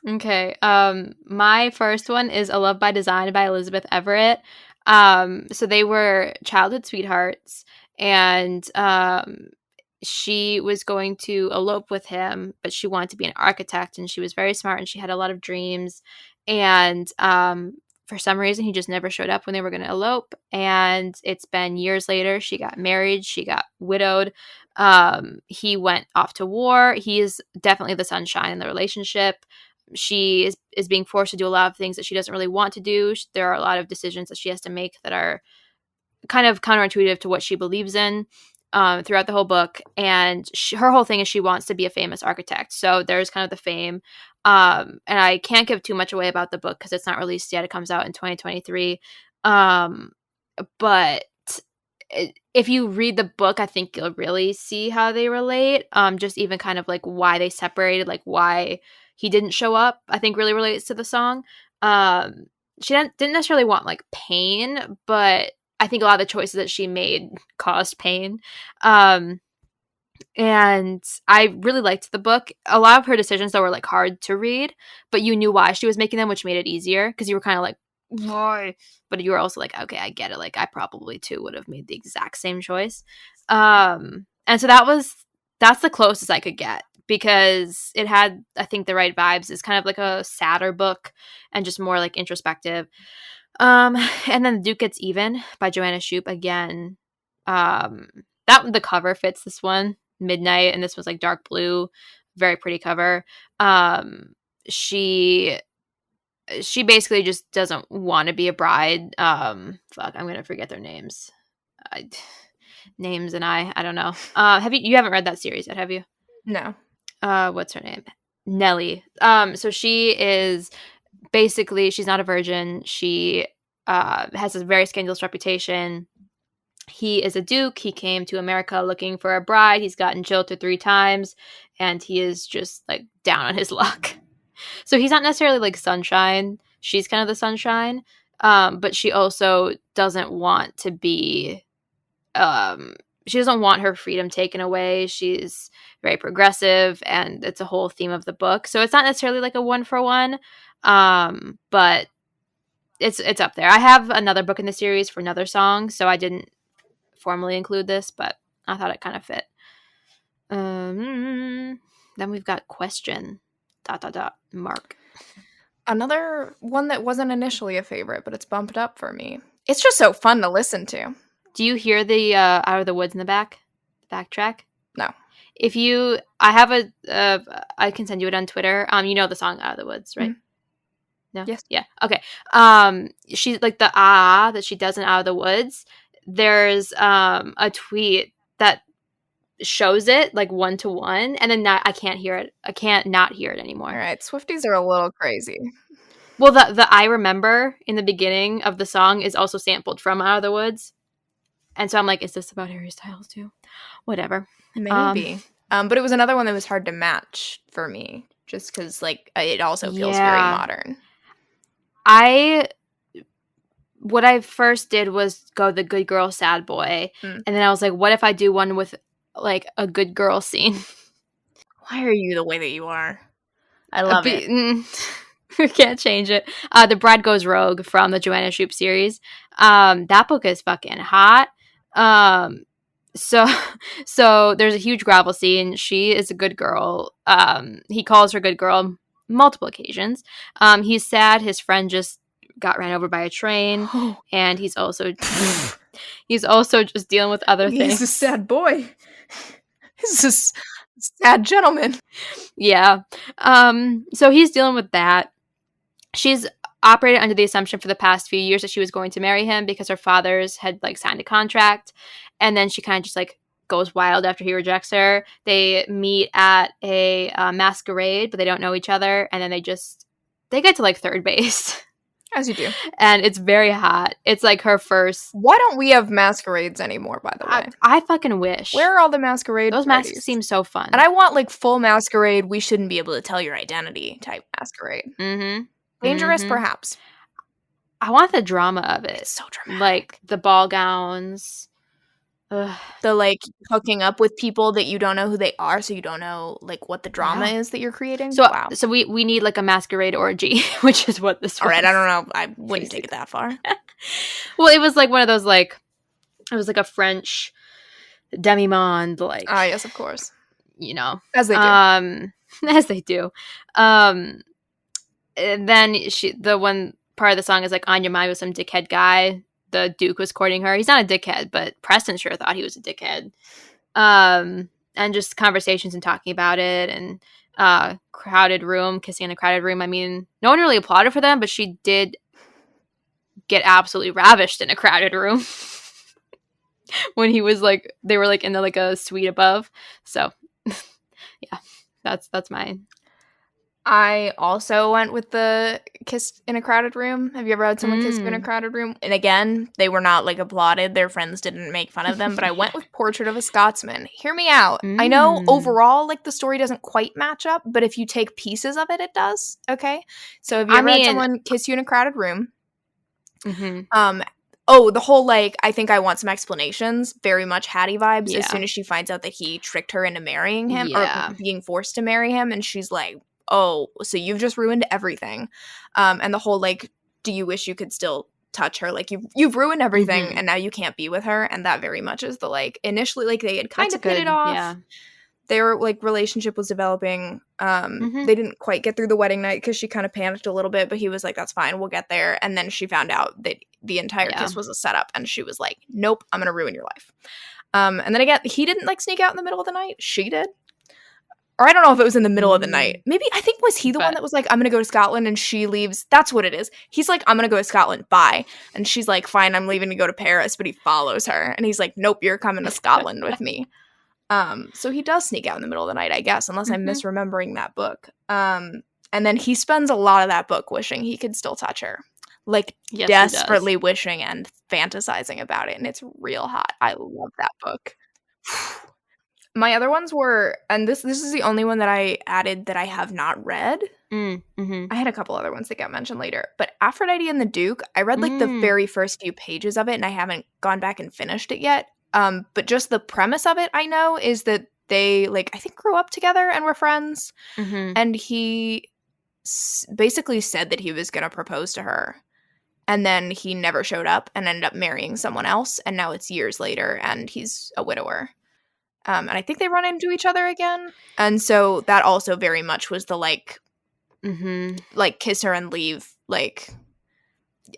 Okay, my first one is A Love by Design by Elizabeth Everett. So they were childhood sweethearts, and she was going to elope with him, but she wanted to be an architect, and she was very smart, and she had a lot of dreams, and for some reason he just never showed up when they were going to elope, and it's been years later. She got married, she got widowed, he went off to war. He is definitely the sunshine in the relationship. She is being forced to do a lot of things that she doesn't really want to do. There are a lot of decisions that she has to make that are kind of counterintuitive to what she believes in throughout the whole book. And her whole thing is she wants to be a famous architect. So there's kind of the fame. And I can't give too much away about the book because it's not released yet. It comes out in 2023. But if you read the book, I think you'll really see how they relate. Just even kind of like why they separated, like why he didn't show up, I think really relates to the song. She didn't necessarily want like pain, but I think a lot of the choices that she made caused pain. And I really liked the book. A lot of her decisions, though, were like hard to read, but you knew why she was making them, which made it easier because you were kind of like, why? But you were also like, okay, I get it. Like I probably too would have made the exact same choice. And so that's the closest I could get, because it had, I think, the right vibes. It's kind of like a sadder book and just more like introspective. And then The Duke Gets Even by Joanna Shupe. Again, the cover fits this one, midnight, and this was like dark blue, very pretty cover. She basically just doesn't want to be a bride. I'm gonna forget their names. I don't know. You haven't read that series yet, have you? No. What's her name? Nellie. So she is basically, she's not a virgin. She has a very scandalous reputation. He is a duke. He came to America looking for a bride. He's gotten jilted 3 times, and he is just like down on his luck. So he's not necessarily like sunshine. She's kind of the sunshine. But she also doesn't want to be, she doesn't want her freedom taken away. She's very progressive, and it's a whole theme of the book. So it's not necessarily like a 1-for-1, but it's up there. I have another book in the series for another song, so I didn't formally include this, but I thought it kind of fit. Then we've got question ... Mark. Another one that wasn't initially a favorite, but it's bumped up for me. It's just so fun to listen to. Do you hear the Out of the Woods in the backtrack? No. I can send you it on Twitter. You know the song Out of the Woods, right? Mm-hmm. No? Yes. Yeah. Okay. She's like the that she does in Out of the Woods. There's a tweet that shows it like 1-to-1, and then I can't hear it. I can't not hear it anymore. All right. Swifties are a little crazy. Well, the I Remember in the beginning of the song is also sampled from Out of the Woods. And so I'm like, is this about Harry Styles too? Whatever. Maybe. But it was another one that was hard to match for me, just because like it also feels very modern. what I first did was go the good girl, sad boy. And then I was like, what if I do one with, like, a good girl scene? Why are you the way that you are? I love it. We can't change it. The Bride Goes Rogue from the Joanna Shoup series. That book is fucking hot. So there's a huge gravel scene. She is a good girl. He calls her good girl multiple occasions. He's sad. His friend just got ran over by a train, and he's also just dealing with other things. He's a sad boy. He's a sad gentleman. Yeah. So he's dealing with that. She's operated under the assumption for the past few years that she was going to marry him because her fathers had, like, signed a contract, and then she kind of just, like, goes wild after he rejects her. They meet at a masquerade, but they don't know each other, and then they get to, like, third base. As you do. And it's very hot. It's, like, her first... Why don't we have masquerades anymore, by the way? I fucking wish. Where are all the masquerade Those parties? masks seem so fun. And I want, like, full masquerade, we shouldn't be able to tell your identity type masquerade. Mm-hmm. Dangerous, perhaps. I want the drama of it. It's so dramatic. Like, the ball gowns. Ugh. The, like, hooking up with people that you don't know who they are, so you don't know, like, what the drama is that you're creating. So, wow. So we need, like, a masquerade orgy, which is what this was. All right, I don't know. I wouldn't take it that far. Well, it was, like, one of those, like, it was, like, a French demi-monde, like. Ah, yes, of course. You know. As they do. As they do. And then the one part of the song is, like, on your mind with some dickhead guy. The Duke was courting her. He's not a dickhead, but Preston sure thought he was a dickhead. And just conversations and talking about it, and crowded room, kissing in a crowded room. I mean, no one really applauded for them, but she did get absolutely ravished in a crowded room when he was, like, they were, like, in the, like, a suite above. So yeah, that's mine. I also went with the kiss in a crowded room. Have you ever had someone kiss you in a crowded room? And again, they were not, like, applauded. Their friends didn't make fun of them, but I went with Portrait of a Scotsman. Hear me out. I know overall, like, the story doesn't quite match up, but if you take pieces of it, it does. Okay? So if you ever had someone kiss you in a crowded room, the whole, like, I think I want some explanations, very much Hattie vibes as soon as she finds out that he tricked her into marrying him, or being forced to marry him, and she's like, oh, so you've just ruined everything. And the whole, like, do you wish you could still touch her? Like, you've ruined everything, and now you can't be with her. And that very much is the, like, initially, like, they had kind of hit it off. Yeah. Their, like, relationship was developing. They didn't quite get through the wedding night because she kind of panicked a little bit, but he was like, that's fine, we'll get there. And then she found out that the entire kiss was a setup, and she was like, nope, I'm gonna ruin your life. And then again, he didn't, like, sneak out in the middle of the night. She did. Or I don't know if it was in the middle of the night. Maybe, I think, was he the one that was like, I'm going to go to Scotland, and she leaves? That's what it is. He's like, I'm going to go to Scotland, bye. And she's like, fine, I'm leaving to go to Paris, but he follows her. And he's like, nope, you're coming to Scotland with me. So he does sneak out in the middle of the night, I guess, unless I'm misremembering that book. And then he spends a lot of that book wishing he could still touch her. Like, desperately wishing and fantasizing about it. And it's real hot. I love that book. My other ones were, and this is the only one that I added that I have not read. I had a couple other ones that got mentioned later. But Aphrodite and the Duke, I read, like, the very first few pages of it, and I haven't gone back and finished it yet. But just the premise of it, I know, is that they, like, I think grew up together and were friends. And he basically said that he was going to propose to her. And then he never showed up and ended up marrying someone else. And now it's years later, and he's a widower. And I think they run into each other again. And so that also very much was the, like, like, kiss her and leave. Like,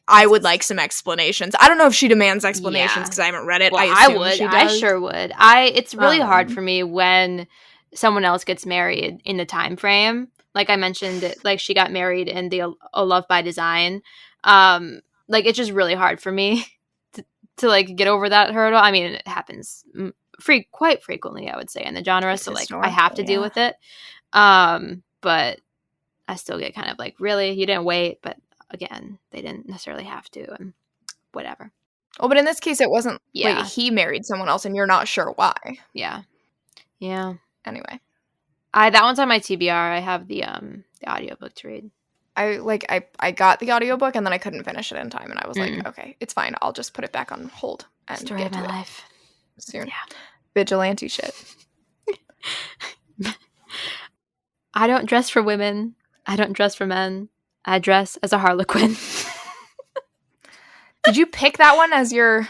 I would like some explanations. I don't know if she demands explanations because I haven't read it. Well, I would. I sure would. It's really hard for me when someone else gets married in the time frame. Like I mentioned, like, she got married in the A Love by Design. Like, it's just really hard for me to like, get over that hurdle. I mean, it happens quite frequently, I would say, in the genre, so, like, I have to deal with it. But I still get kind of like, really? You didn't wait? But again, they didn't necessarily have to, and whatever. Oh, but in this case, it wasn't like he married someone else and you're not sure why. Yeah. Anyway. That one's on my TBR. I have the audiobook to read. I got the audiobook and then I couldn't finish it in time, and I was like, okay, it's fine. I'll just put it back on hold and Story get of to my it life. soon. Yeah. Vigilante shit. I don't dress for women. I don't dress for men. I dress as a harlequin. Did you pick that one as your...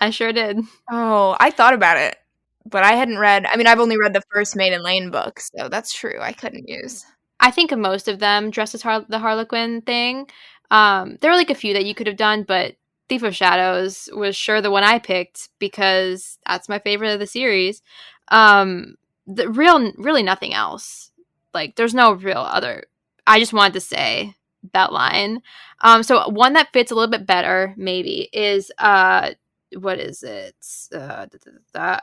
I sure did. Oh, I thought about it, but I hadn't read... I mean, I've only read the first Maiden Lane book, so that's true. I couldn't use... I think of most of them dress as the harlequin thing. There were like a few that you could have done, but Thief of Shadows was sure the one I picked because that's my favorite of the series. Really nothing else. Like, there's no real other... I just wanted to say that line. So one that fits a little bit better, maybe, is... what is it?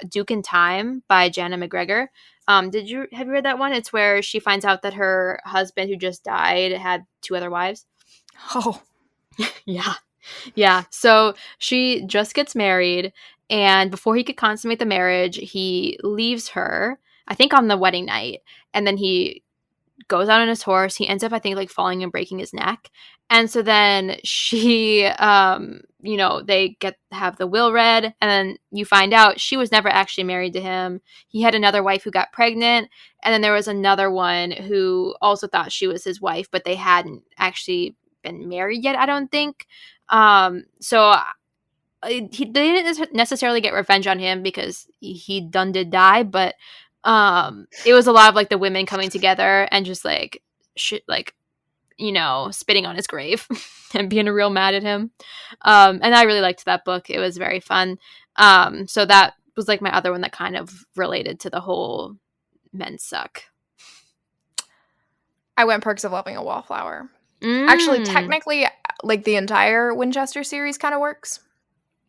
Duke in Time by Jana McGregor. Have you read that one? It's where she finds out that her husband, who just died, had 2 other wives. Oh. Yeah. So she just gets married, and before he could consummate the marriage, he leaves her, I think on the wedding night, and then he goes out on his horse. He ends up, I think, like falling and breaking his neck. And so then she, they have the will read, and then you find out she was never actually married to him. He had another wife who got pregnant, and then there was another one who also thought she was his wife, but they hadn't actually been married yet, I don't think. So they didn't necessarily get revenge on him because he did die, but it was a lot of like the women coming together and just like shit, like, spitting on his grave and being real mad at him. And I really liked that book. It was very fun. So that was like my other one that kind of related to the whole men suck. I went Perks of Loving a Wallflower. Actually, technically, like the entire Winchester series kind of works.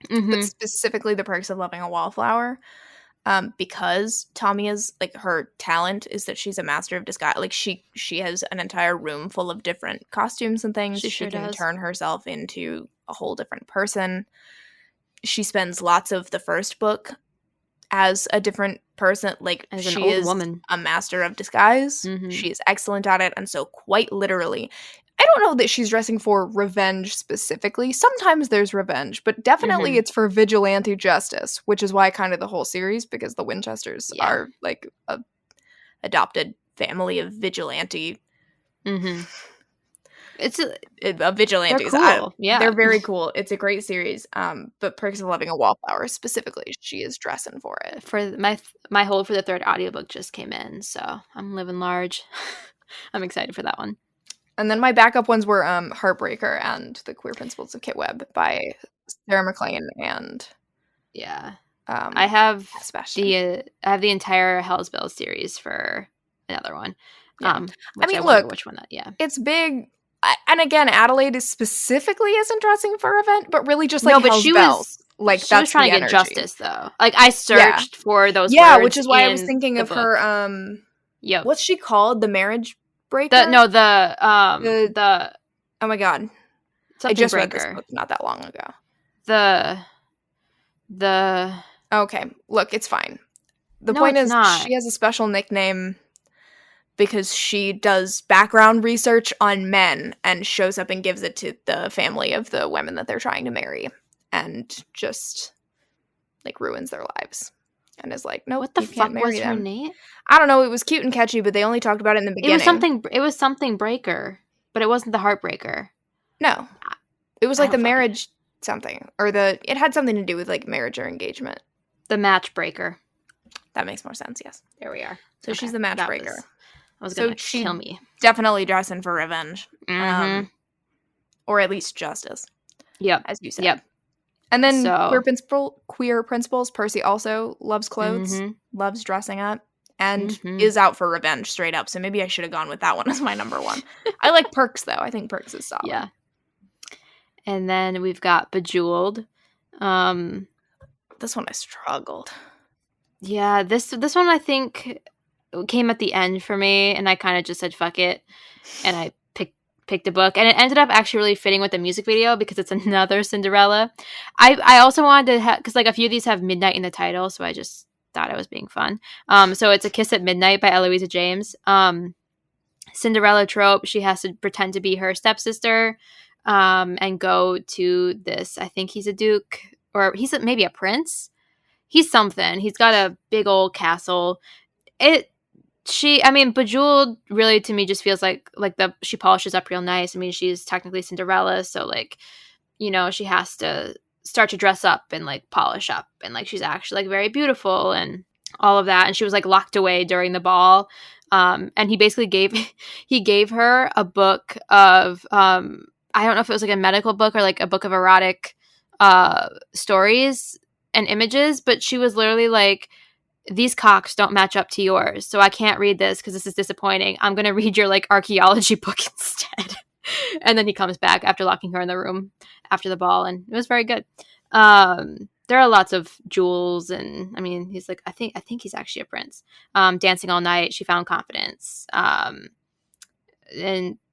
But specifically the Perks of Loving a Wallflower. Because Tamiya's, like, her talent is that she's a master of disguise. Like, she has an entire room full of different costumes and things. She can turn herself into a whole different person. She spends lots of the first book as a different person. Like, as an she old is woman. A master of disguise. She is excellent at it, and so quite literally, I don't know that she's dressing for revenge specifically. Sometimes there's revenge, but definitely it's for vigilante justice, which is why kind of the whole series, because the Winchesters are like a adopted family of vigilante. It's a vigilantes. They're cool. They're very cool. It's a great series. But Perks of Loving a Wallflower specifically, she is dressing for it. For my hold for the 3rd audiobook just came in, so I'm living large. I'm excited for that one. And then my backup ones were Heartbreaker and The Queer Principles of Kit Webb by Sarah MacLean and I have Sebastian. I have the entire Hell's Bells series for another one. I mean, look, which one it's big. And again, Adelaide is specifically isn't dressing for event, but really just like Hell's Bells. Like, she that's was trying the to get energy. justice, though. Like, I searched for those words, which is why I was thinking of her. What's she called? The Marriage Breaker? Oh my god, I just read this book not that long ago. Okay, look, it's fine. The point is, she has a special nickname because she does background research on men and shows up and gives it to the family of the women that they're trying to marry, and just like ruins their lives. And is like, no, what the fuck was her name? I don't know. It was cute and catchy, but they only talked about it in the beginning. It was something Breaker, but it wasn't the Heartbreaker. No, it was like the marriage something, or it had something to do with like marriage or engagement. The Matchbreaker. That makes more sense. Yes, there we are. So she's the Matchbreaker. I was gonna kill me. Definitely dressing for revenge, or at least justice. Yep, as you said. Yep. And then Queer Principles, Percy also loves clothes, loves dressing up, and is out for revenge straight up. So maybe I should have gone with that one as my number one. I like Perks, though. I think Perks is solid. Yeah. And then we've got Bejeweled. This one I struggled. Yeah, this one I think came at the end for me, and I kind of just said, fuck it. And I picked a book, and it ended up actually really fitting with the music video because it's another Cinderella. I also wanted to have, because like a few of these have midnight in the title, so I just thought I was being fun. So it's A Kiss at Midnight by Eloisa James. Cinderella trope. She has to pretend to be her stepsister and go to this, I think he's a duke, or he's maybe a prince. He's something. He's got a big old castle. Bejeweled really to me just feels like she polishes up real nice. I mean, she's technically Cinderella, so like, you know, she has to start to dress up and like polish up, and like she's actually like very beautiful and all of that. And she was like locked away during the ball. And he basically gave her a book of I don't know if it was like a medical book or like a book of erotic stories and images, but she was literally like, these cocks don't match up to yours, so I can't read this because this is disappointing. I'm going to read your like archaeology book instead. And then he comes back after locking her in the room after the ball, and it was very good. There are lots of jewels, and I mean, he's like, I think he's actually a prince. Dancing all night, she found confidence. And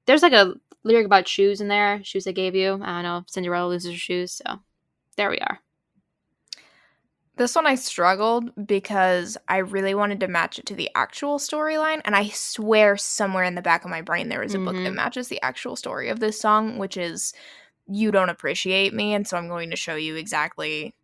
there's like a lyric about shoes in there, shoes I gave you. I don't know, Cinderella loses her shoes, so there we are. This one I struggled because I really wanted to match it to the actual storyline, and I swear somewhere in the back of my brain there is a book that matches the actual story of this song, which is You Don't Appreciate Me, and so I'm going to show you exactly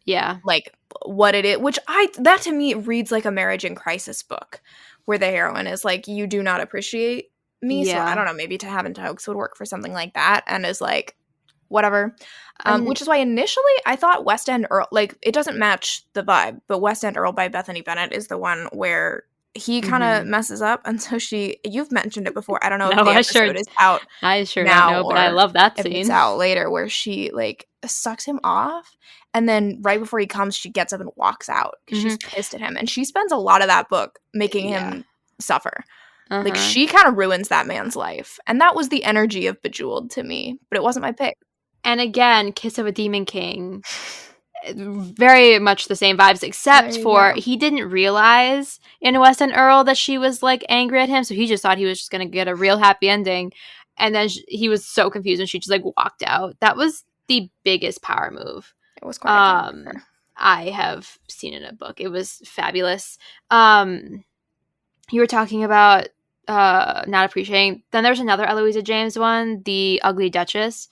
like what it is, which that to me reads like a marriage in crisis book where the heroine is like, you do not appreciate me. So I don't know, maybe To Have and Tokes would work for something like that, and is like, whatever. Which is why initially I thought West End Earl, like, it doesn't match the vibe, but West End Earl by Bethany Bennett is the one where he kind of messes up, and so you've mentioned it before. I don't know if the episode is out. I sure now, don't know, but I love that scene. If it's out later, where she like sucks him off, and then right before he comes, she gets up and walks out because she's pissed at him, and she spends a lot of that book making him suffer. Like, she kind of ruins that man's life, and that was the energy of Bejeweled to me, but it wasn't my pick. And again, Kiss of a Demon King, very much the same vibes, except for he didn't realize in West End Earl that she was like angry at him, so he just thought he was just going to get a real happy ending. And then he was so confused, and she just like walked out. That was the biggest power move. It was quite I have seen in a book. It was fabulous. You were talking about not appreciating. Then there's another Eloisa James one, The Ugly Duchess.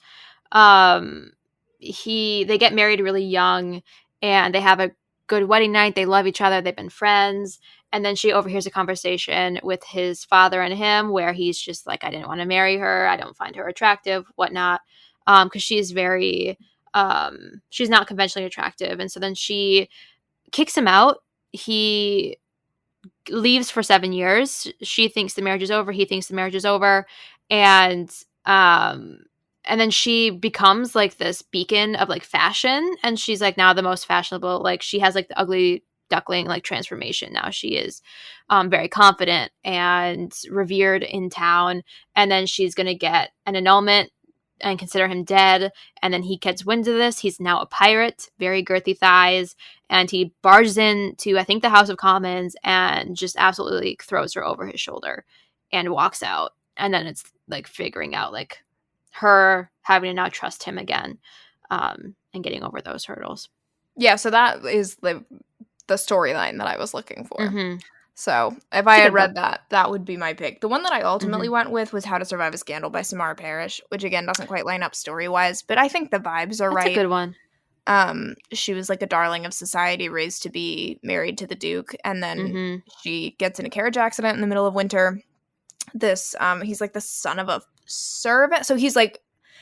They get married really young, and they have a good wedding night. They love each other. They've been friends. And then she overhears a conversation with his father and him where he's just like, I didn't want to marry her. I don't find her attractive, whatnot. Because she's very, she's not conventionally attractive. And so then she kicks him out. He leaves for 7 years. She thinks the marriage is over. He thinks the marriage is over. And then she becomes like this beacon of like fashion, and she's like now the most fashionable. Like, she has like the ugly duckling like transformation. Now she is very confident and revered in town. And then she's going to get an annulment and consider him dead. And then he gets wind of this. He's now a pirate, very girthy thighs. And he barges into, I think, the House of Commons and just absolutely throws her over his shoulder and walks out. And then it's like figuring out like her having to now trust him again, and getting over those hurdles. Yeah, so that is the storyline that I was looking for. So if I had read that would be my pick. The one that I ultimately went with was How to Survive a Scandal by Samara Parrish, which again doesn't quite line up story-wise, but I think the vibes are right. That's a good one. She was like a darling of society, raised to be married to the Duke, and then she gets in a carriage accident in the middle of winter. He's like the son of a servant, so he's like,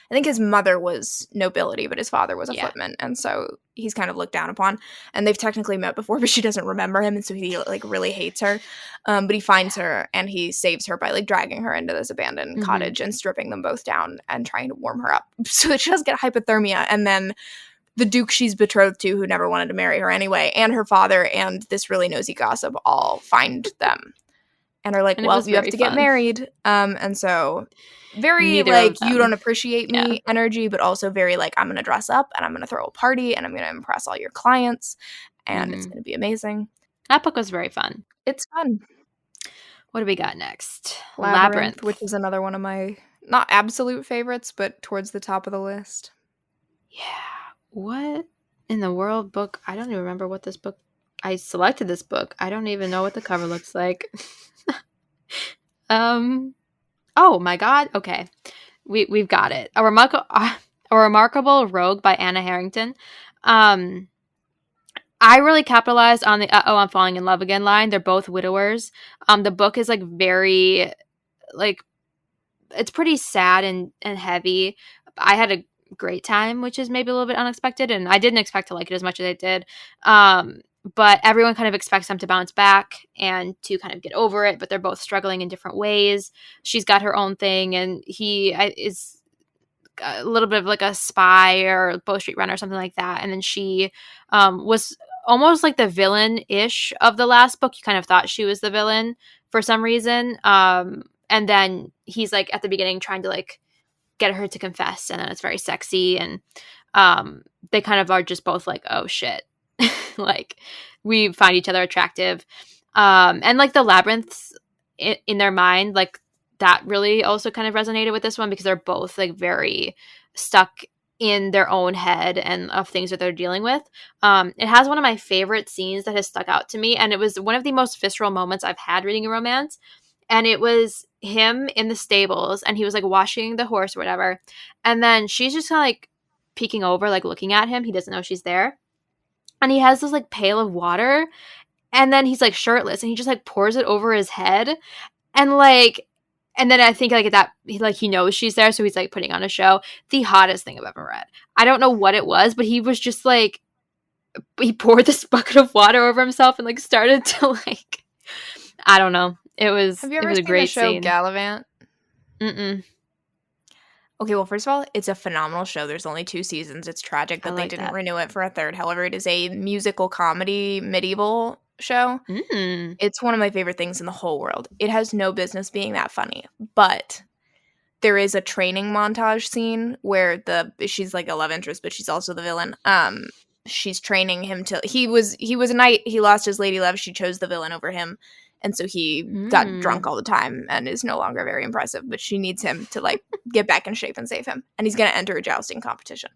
I think his mother was nobility, but his father was a footman, and so he's kind of looked down upon. And they've technically met before, but she doesn't remember him, and so he like really hates her. But he finds her and he saves her by like dragging her into this abandoned cottage and stripping them both down and trying to warm her up so that she doesn't get hypothermia. And then the Duke she's betrothed to, who never wanted to marry her anyway, and her father and this really nosy gossip all find them and are like, well, you have to get married. And so very neither like, you don't appreciate me energy, but also very like, I'm going to dress up and I'm going to throw a party and I'm going to impress all your clients and it's going to be amazing. That book was very fun. It's fun. What do we got next? Labyrinth, which is another one of my not absolute favorites, but towards the top of the list. Yeah. What in the world book? I don't even remember what this book. I selected this book. I don't even know what the cover looks like. Oh my god. Okay. We've got it. A Remarkable Rogue by Anna Harrington. I really capitalized on the I'm falling in love again line. They're both widowers. The book is like very like it's pretty sad and heavy. I had a great time, which is maybe a little bit unexpected, and I didn't expect to like it as much as I did. But everyone kind of expects them to bounce back and to kind of get over it, but they're both struggling in different ways. She's got her own thing, and he is a little bit of like a spy or Bow Street Runner or something like that. And then she was almost like the villain-ish of the last book. You kind of thought she was the villain for some reason. And then he's like at the beginning trying to like get her to confess, and then it's very sexy, and they kind of are just both like, oh shit. Like we find each other attractive. And like the labyrinths in their mind, like that really also kind of resonated with this one because they're both like very stuck in their own head and of things that they're dealing with. It has one of my favorite scenes that has stuck out to me, and it was one of the most visceral moments I've had reading a romance. And it was him in the stables, and he was like washing the horse or whatever. And then she's just kind of like peeking over, like looking at him. He doesn't know she's there. And he has this like pail of water, and then he's like shirtless, and he just like pours it over his head. And like, and then I think like that, like he knows she's there, so he's like putting on a show. The hottest thing I've ever read. I don't know what it was, but he was just like, he poured this bucket of water over himself and like started to like, I don't know. It was. Have you ever seen seen a great the show scene. Gallivant? Mm-mm. Okay, well, first of all, it's a phenomenal show. There's only 2 seasons. It's tragic that they didn't renew it for a third. However, it is a musical comedy medieval show. It's one of my favorite things in the whole world. It has no business being that funny, but there is a training montage scene where she's like a love interest, but she's also the villain. She's training him to he was a knight. He lost his lady love. She chose the villain over him. And so he got drunk all the time and is no longer very impressive, but she needs him to like get back in shape and save him. And he's going to enter a jousting competition.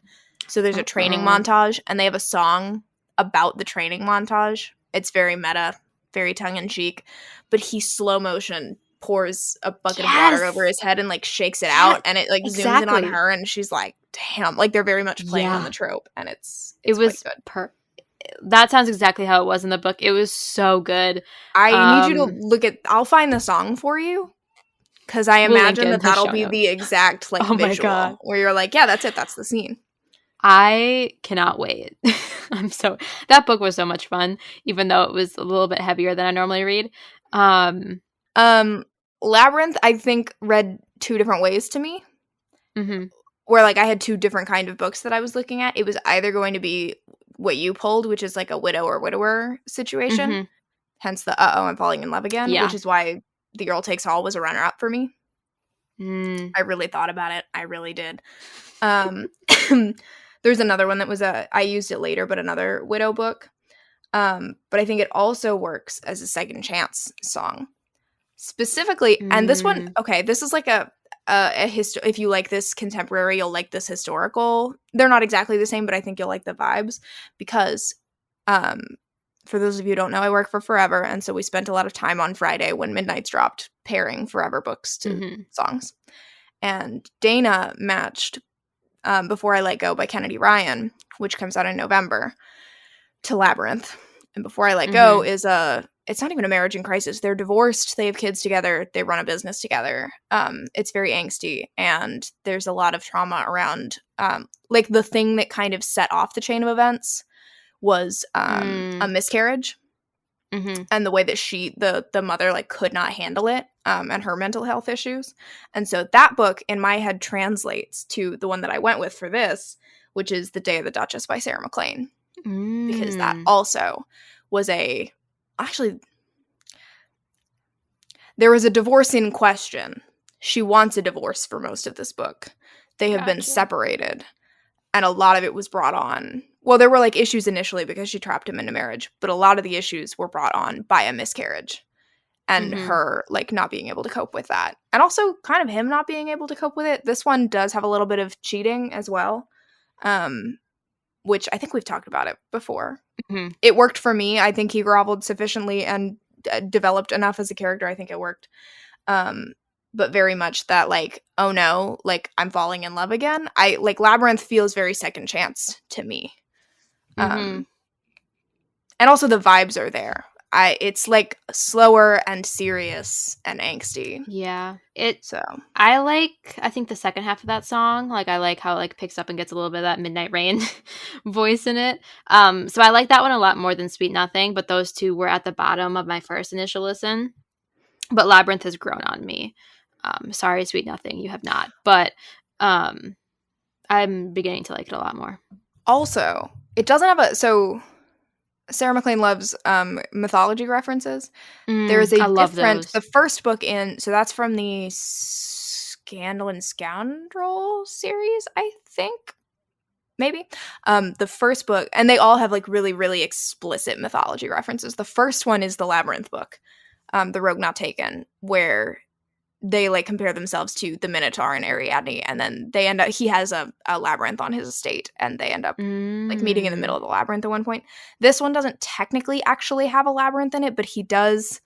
So there's a training montage, and they have a song about the training montage. It's very meta, very tongue-in-cheek, but he slow motion pours a bucket of water over his head and like shakes it out, and it like zooms in on her, and she's like, damn, like they're very much playing on the trope, and it was quite good. That sounds exactly how it was in the book. It was so good. I need you to look at. I'll find the song for you, because I imagine that'll be the exact like visual where you're like, yeah, that's it. That's the scene. I cannot wait. That book was so much fun, even though it was a little bit heavier than I normally read. Labyrinth, I think, read 2 different ways to me. Mm-hmm. Where like I had 2 different kind of books that I was looking at. It was either going to be what you pulled, which is like a widow or widower situation. Mm-hmm. Hence the I'm falling in love again, which is why The Earl Takes All was a runner-up for me. I really thought about it. I really did. There's another one that was I used it later, but another widow book. But I think it also works as a second chance song. Specifically, and this one, okay, this is like if you like this contemporary, you'll like this historical. They're not exactly the same, but I think you'll like the vibes because for those of you who don't know, I work for Forever, and so we spent a lot of time on Friday when Midnight's dropped pairing Forever books to songs. And Dana matched Before I Let Go by Kennedy Ryan, which comes out in November, to Labyrinth. And Before I Let Go is it's not even a marriage in crisis. They're divorced. They have kids together. They run a business together. It's very angsty, and there's a lot of trauma around like the thing that kind of set off the chain of events was a miscarriage, and the way that the mother like could not handle it, and her mental health issues. And so that book in my head translates to the one that I went with for this, which is The Day of the Duchess by Sarah MacLean, because that also was actually, there was a divorce in question. She wants a divorce for most of this book. They have been separated, and a lot of it was brought on. Well, there were like issues initially because she trapped him into marriage, but a lot of the issues were brought on by a miscarriage and her like not being able to cope with that. And also kind of him not being able to cope with it. This one does have a little bit of cheating as well, which I think we've talked about it before. It worked for me. I think he groveled sufficiently and developed enough as a character. I think it worked. But very much that, like, oh no, like, I'm falling in love again. Labyrinth feels very second chance to me. And also the vibes are there. It's like slower and serious and angsty. Yeah. I think the second half of that song, like, I like how it like picks up and gets a little bit of that Midnight Rain voice in it. So I like that one a lot more than Sweet Nothing, but those two were at the bottom of my first initial listen. But Labyrinth has grown on me. Sorry, Sweet Nothing, you have not. But I'm beginning to like it a lot more. Also, it doesn't have so Sarah MacLean loves mythology references. There is a different, the first book so that's from the Scandal and Scoundrel series, I think. Maybe. The first book, and they all have like really, really explicit mythology references. The first one is the Labyrinth book, The Rogue Not Taken, where they like compare themselves to the Minotaur and Ariadne, and then they end up, he has a labyrinth on his estate, and they end up like meeting in the middle of the labyrinth at one point. This one doesn't technically actually have a labyrinth in it, but he does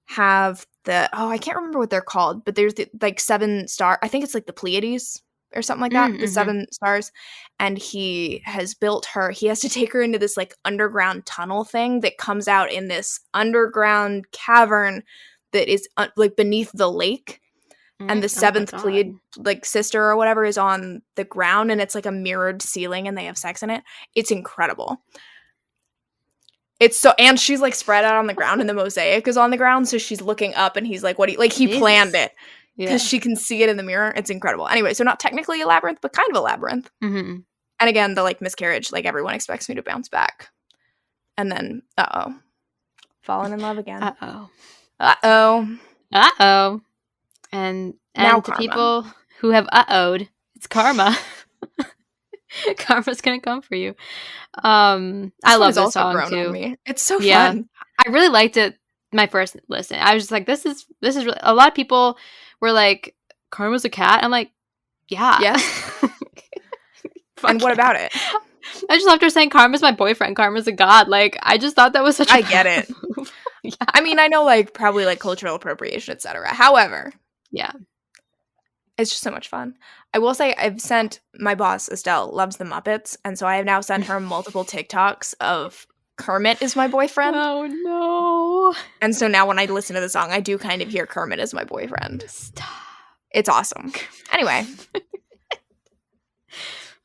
have I can't remember what they're called, but there's the like 7 star, I think it's like the Pleiades or something like that, the 7 stars, and he has he has to take her into this like underground tunnel thing that comes out in this underground cavern that is like beneath the lake, and the 7th Pleiad like sister or whatever is on the ground, and it's like a mirrored ceiling, and they have sex in it. It's incredible. It's so, and she's like spread out on the ground, and the mosaic is on the ground, so she's looking up, and he's like, "What do you like?" He planned it because she can see it in the mirror. It's incredible. Anyway, so not technically a labyrinth, but kind of a labyrinth. And again, the like miscarriage, like everyone expects me to bounce back, and then falling in love again. And now to people who have uh-oh'd, it's karma. Karma's gonna come for you. I love this song too. Me. It's so fun. I really liked it my first listen. I was just like, this is really, a lot of people were like, Karma's a cat. I'm like, yeah. Yes. And what about it? I just left her saying Karma's my boyfriend, Karma's a god. Like, I just thought that was such a get it. Yeah. I mean, I know like probably like cultural appropriation, etc. However, yeah, it's just so much fun. I will say I've sent my boss, Estelle, loves the Muppets, and so I have now sent her multiple TikToks of Kermit is my boyfriend. Oh no. And so now when I listen to the song, I do kind of hear Kermit as my boyfriend. Stop. It's awesome. Anyway.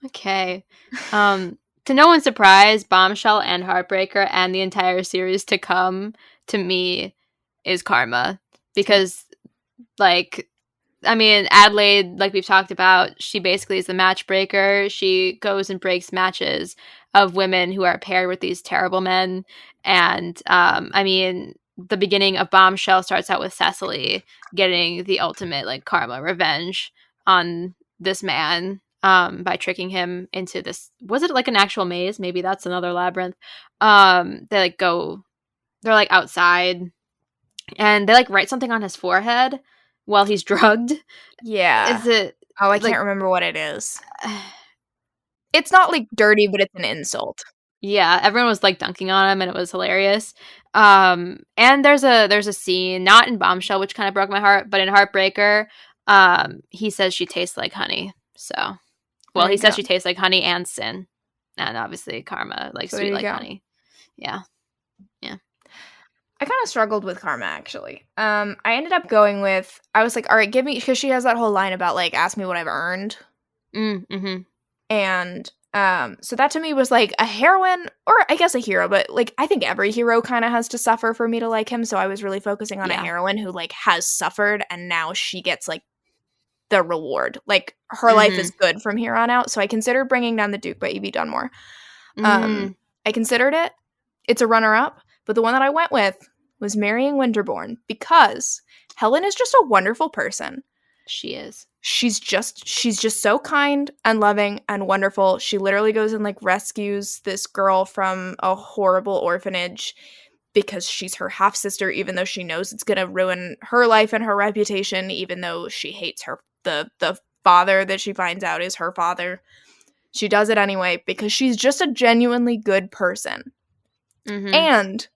Okay. To no one's surprise, Bombshell and Heartbreaker and the entire series to come, to me, is karma. Because, like, I mean, Adelaide, like we've talked about, she basically is the matchbreaker. She goes and breaks matches of women who are paired with these terrible men. And, I mean, the beginning of Bombshell starts out with Cecily getting the ultimate, like, karma revenge on this man. By tricking him into this, was it like an actual maze? Maybe that's another labyrinth. They're like outside, and they like write something on his forehead while he's drugged. Yeah. Is it? Oh, I can't remember what it is. It's not like dirty, but it's an insult. Yeah, everyone was like dunking on him, and it was hilarious. And there's a scene, not in Bombshell, which kind of broke my heart, but in Heartbreaker, he says she tastes like honey. So. Well, he says she tastes like honey and sin. And obviously karma, like so sweet like honey. Yeah. Yeah. I kind of struggled with karma, actually. I ended up going with, I was like, all right, give me, because she has that whole line about, like, ask me what I've earned. Mm-hmm. And so that to me was, like, a heroine, or I guess a hero, but, like, I think every hero kind of has to suffer for me to like him, so I was really focusing on a heroine who, like, has suffered, and now she gets, like, the reward. Like, her life is good from here on out. So I considered Bringing Down the Duke by E.B. Dunmore. I considered it. It's a runner-up. But the one that I went with was Marrying Winterborne, because Helen is just a wonderful person. She is. She's just so kind and loving and wonderful. She literally goes and, like, rescues this girl from a horrible orphanage because she's her half-sister, even though she knows it's going to ruin her life and her reputation, even though she hates her the father that she finds out is her father. She does it anyway because she's just a genuinely good person. And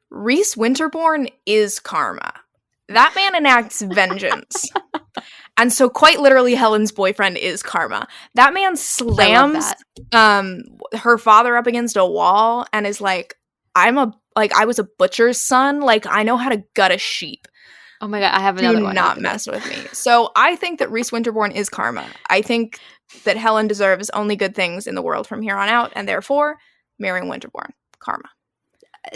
Rhys Winterborne is karma. That man enacts vengeance. And so quite literally Helen's boyfriend is Karma. That man slams her father up against a wall and is like, I was a butcher's son. Like, I know how to gut a sheep. Oh my god, I have another one. Do not mess with me. So I think that Rhys Winterborne is Karma. I think that Helen deserves only good things in the world from here on out, and therefore, marrying Winterborne. Karma.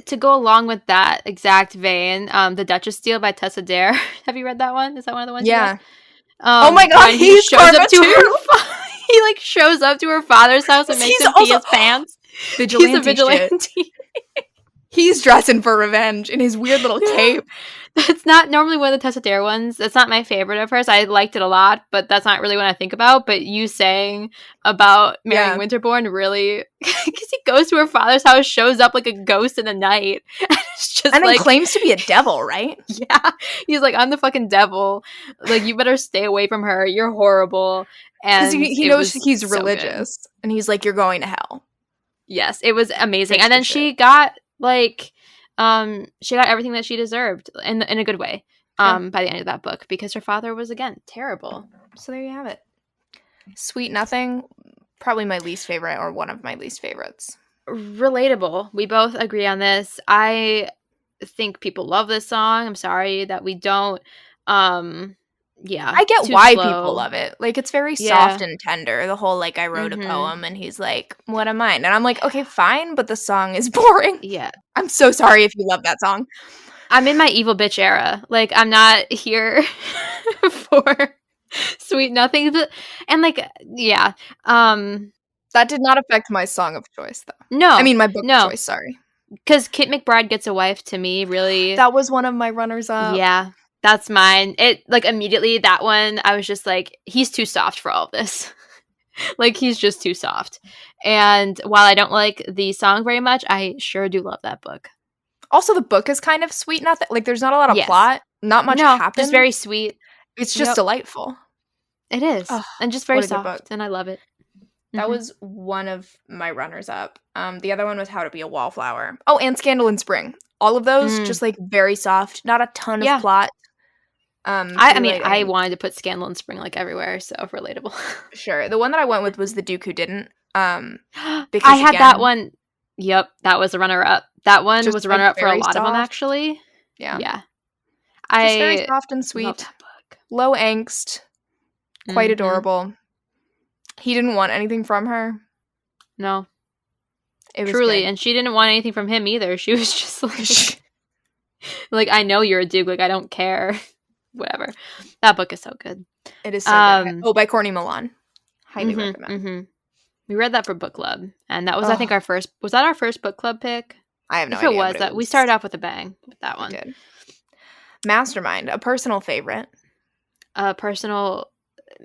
To go along with that exact vein, The Duchess Steal by Tessa Dare. Have you read that one? Is that one of the ones? Yeah. You read? Oh my god, he shows up to her. He like shows up to her father's house and makes him pee his pants. Vigilante He's a vigilante. Shit. He's dressing for revenge in his weird little cape. That's not normally one of the Tessa Dare ones. That's not my favorite of hers. I liked it a lot, but that's not really what I think about. But you saying about marrying Winterborne really, because he goes to her father's house, shows up like a ghost in the night, and it's just and then claims to be a devil, right? Yeah, he's like, I'm the fucking devil. Like, you better stay away from her. You're horrible. And he knows he's religious, and he's like, you're going to hell. Yes, it was amazing. And then she got everything that she deserved in a good way by the end of that book, because her father was, again, terrible. So there you have it. Sweet Nothing, probably my least favorite, or one of my least favorites. Relatable. We both agree on this. I think people love this song. I'm sorry that we don't. Yeah, I get why people love it. Like, it's very soft and tender. The whole, like, I wrote a poem and he's like, what am I? And I'm like, okay, fine, but the song is boring. Yeah. I'm so sorry if you love that song. I'm in my evil bitch era. Like, I'm not here for Sweet Nothing. And, like, yeah. That did not affect my song of choice, though. No. I mean, my book of choice, sorry. Because Kit McBride Gets a Wife, to me, really. That was one of my runners-up. Yeah. That's mine. It, like, immediately, that one, I was just like, he's too soft for all of this. Like, he's just too soft. And while I don't like the song very much, I sure do love that book. Also, the book is kind of sweet. Not that, like, there's not a lot of plot. Not much happens. Just very sweet. It's just delightful. It is. And just very soft. And I love it. That was one of my runners-up. The other one was How to Be a Wallflower. Oh, and Scandal in Spring. All of those, just, like, very soft. Not a ton of plot. I mean, I wanted to put Scandal in Spring, like, everywhere, so relatable. Sure. The one that I went with was The Duke Who Didn't. Because I had that one. Yep, that was a runner-up. That one was a runner-up for a lot of them, actually. Yeah. Just very soft and sweet. Love that book. Low angst. Quite adorable. He didn't want anything from her. No. It was truly, good. And she didn't want anything from him either. She was just like, like, I know you're a duke. Like, I don't care. Whatever. That book is so good. It is so good. Oh, by Courtney Milan. Highly recommend. We read that for book club, and that was, I think, our first. Was that our first book club pick? I have no idea. If it was, that we started off with a bang with that one. Good. Mastermind, a personal favorite. A personal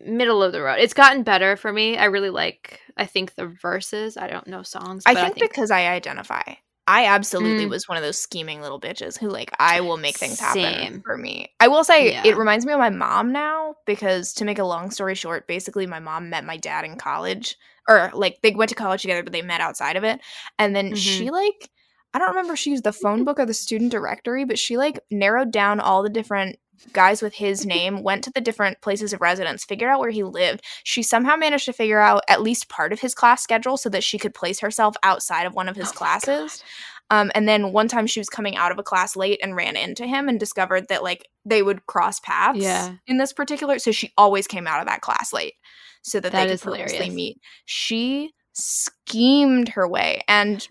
middle of the road. It's gotten better for me. I really like, I think, the verses. I don't know songs. But I think because I identify. I absolutely was one of those scheming little bitches who, like, I will make things happen for me. I will say it reminds me of my mom now, because, to make a long story short, basically my mom met my dad in college, or, like, they went to college together, but they met outside of it. And then she, like, I don't remember if she used the phone book or the student directory, but she, like, narrowed down all the different guys with his name, went to the different places of residence, figured out where he lived. She somehow managed to figure out at least part of his class schedule so that she could place herself outside of one of his classes. And then one time she was coming out of a class late and ran into him and discovered that, like, they would cross paths in this particular. So she always came out of that class late so that they could purposely meet. She schemed her way. And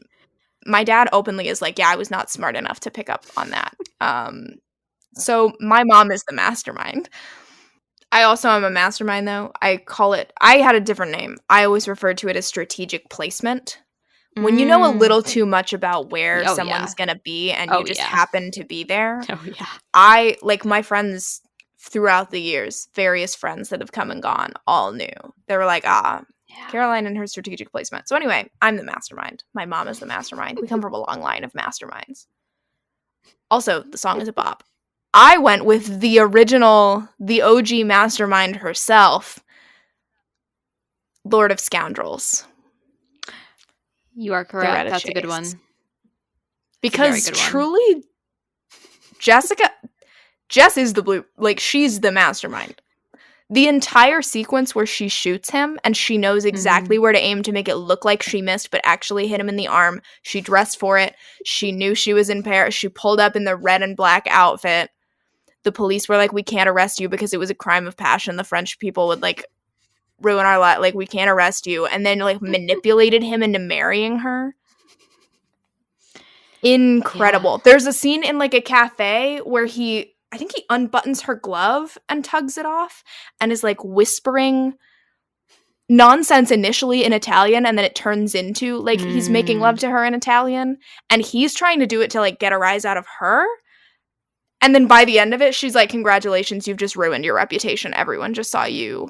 my dad openly is like, yeah, I was not smart enough to pick up on that. So my mom is the mastermind. I also am a mastermind, though. I had a different name. I always referred to it as strategic placement. When you know a little too much about where someone's going to be and you just happen to be there. Oh, yeah. I, like, my friends throughout the years, various friends that have come and gone, all knew. They were like, Caroline and her strategic placement. So anyway, I'm the mastermind. My mom is the mastermind. We come from a long line of masterminds. Also, the song is a bop. I went with the original, the OG mastermind herself, Lord of Scoundrels. You are correct. That's a good one. Because truly, Jessica, Jess is she's the mastermind. The entire sequence where she shoots him and she knows exactly where to aim to make it look like she missed but actually hit him in the arm. She dressed for it. She knew she was in Paris. She pulled up in the red and black outfit. The police were like, we can't arrest you because it was a crime of passion. The French people would ruin our life. We can't arrest you. And then manipulated him into marrying her. Incredible. Yeah. There's a scene in a cafe where I think he unbuttons her glove and tugs it off and is whispering nonsense initially in Italian, and then it turns into he's making love to her in Italian, and he's trying to do it to get a rise out of her. And then by the end of it, she's like, congratulations, you've just ruined your reputation. Everyone just saw you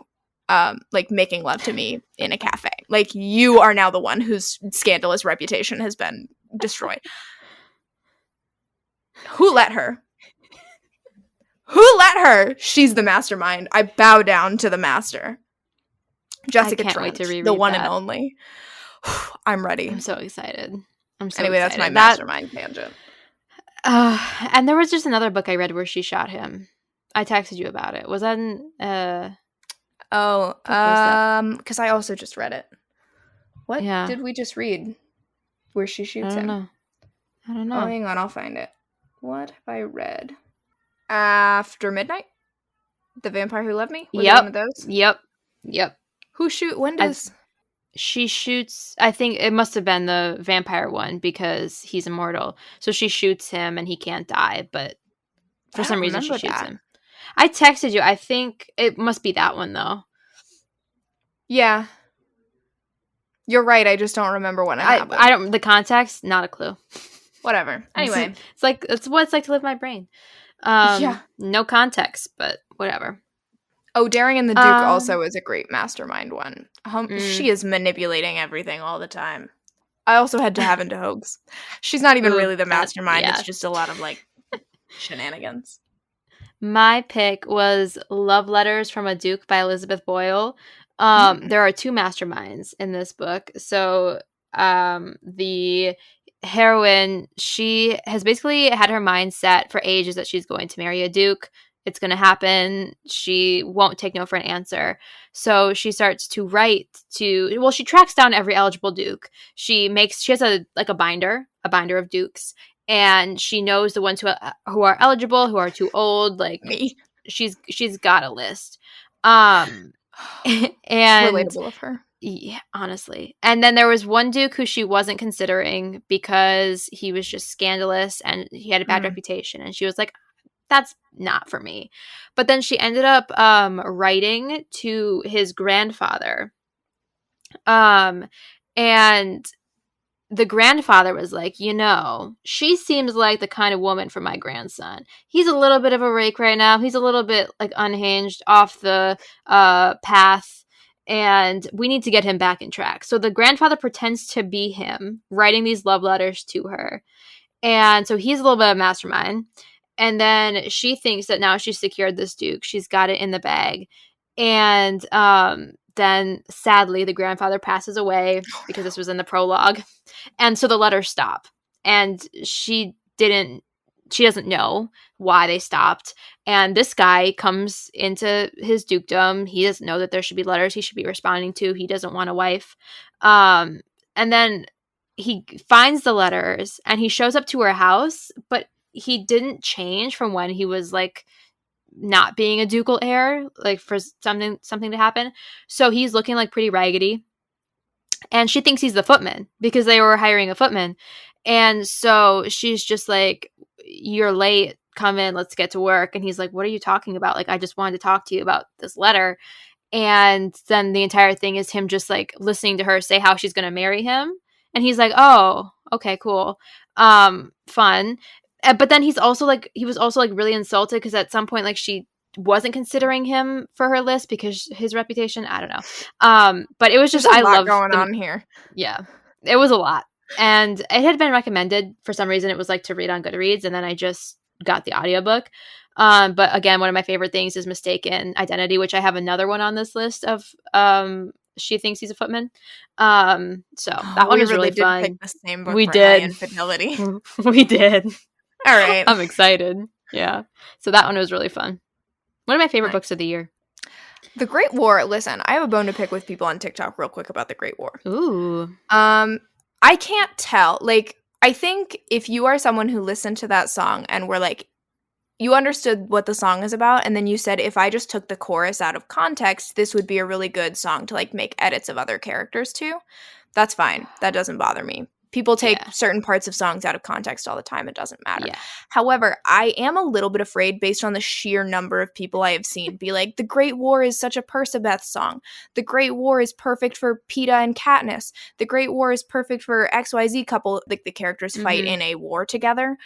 making love to me in a cafe. You are now the one whose scandalous reputation has been destroyed. Who let her? Who let her? She's the mastermind. I bow down to the master. Jessica Trent, wait to reread the one and only. I'm ready. I'm so excited. Anyway, that's my mastermind tangent. And there was just another book I read where she shot him. I texted you about it. Was that because I also just read it. What did we just read? Where she shoots him? I don't know. Oh, hang on, I'll find it. What have I read? After Midnight? The Vampire Who Loved Me? Was it one of those? Yep. When does... She shoots... I think it must have been the vampire one because he's immortal. So she shoots him and he can't die, but for some reason she shoots him. I texted you. I think it must be that one, though. Yeah. You're right. I just don't remember when it happened. I don't... The context? Not a clue. Whatever. Anyway. It's what it's like to live my brain. No context, but whatever. Oh, Daring and the Duke also is a great mastermind one. She is manipulating everything all the time. I also had to have into Hoax. She's not even really the mastermind. It's just a lot of shenanigans. My pick was Love Letters from a Duke by Elizabeth Boyle. There are two masterminds in this book. So the heroine, she has basically had her mind set for ages that she's going to marry a duke. It's going to happen. She won't take no for an answer. So she starts to write she tracks down every eligible duke. She has a binder of dukes, and she knows the ones who are eligible, who are too old. Me. She's got a list. And relatable of her. Yeah, honestly. And then there was one duke who she wasn't considering because he was just scandalous and he had a bad reputation. And she was like, that's not for me. But then she ended up writing to his grandfather. And the grandfather was like, she seems like the kind of woman for my grandson. He's a little bit of a rake right now. He's a little bit unhinged, off the path. And we need to get him back in track. So the grandfather pretends to be him, writing these love letters to her. And so he's a little bit of a mastermind. And then she thinks that now she's secured this duke. She's got it in the bag. And then, sadly, the grandfather passes away because this was in the prologue. And so the letters stop. And she doesn't know why they stopped. And this guy comes into his dukedom. He doesn't know that there should be letters he should be responding to. He doesn't want a wife. And then he finds the letters and he shows up to her house, but he didn't change from when he was not being a ducal heir, for something to happen. So he's looking pretty raggedy. And she thinks he's the footman because they were hiring a footman. And so she's just like, you're late, come in, let's get to work. And he's like, what are you talking about? I just wanted to talk to you about this letter. And then the entire thing is him just listening to her say how she's going to marry him. And he's like, oh, okay, cool. Fun. But then he was also really insulted because at some point she wasn't considering him for her list because his reputation, I don't know. But it was just, I love going on here. Yeah, it was a lot. And it had been recommended for some reason. It was to read on Goodreads, and then I just got the audiobook. But again, one of my favorite things is Mistaken Identity, which I have another one on this list of she thinks he's a footman. So that one was really fun. Pick the same book we for did. Infidelity. We did. All right. I'm excited. Yeah. So that one was really fun. One of my favorite books of the year. The Great War. Listen, I have a bone to pick with people on TikTok real quick about the Great War. Ooh. I can't tell. Like, I think if you are someone who listened to that song and were like, you understood what the song is about, and then you said, if I just took the chorus out of context, this would be a really good song to, like, make edits of other characters to. That's fine. That doesn't bother me. People take certain parts of songs out of context all the time. It doesn't matter. Yeah. However, I am a little bit afraid, based on the sheer number of people I have seen be like, the Great War is such a Percabeth song. The Great War is perfect for Peeta and Katniss. The Great War is perfect for XYZ couple. Like, the characters fight in a war together.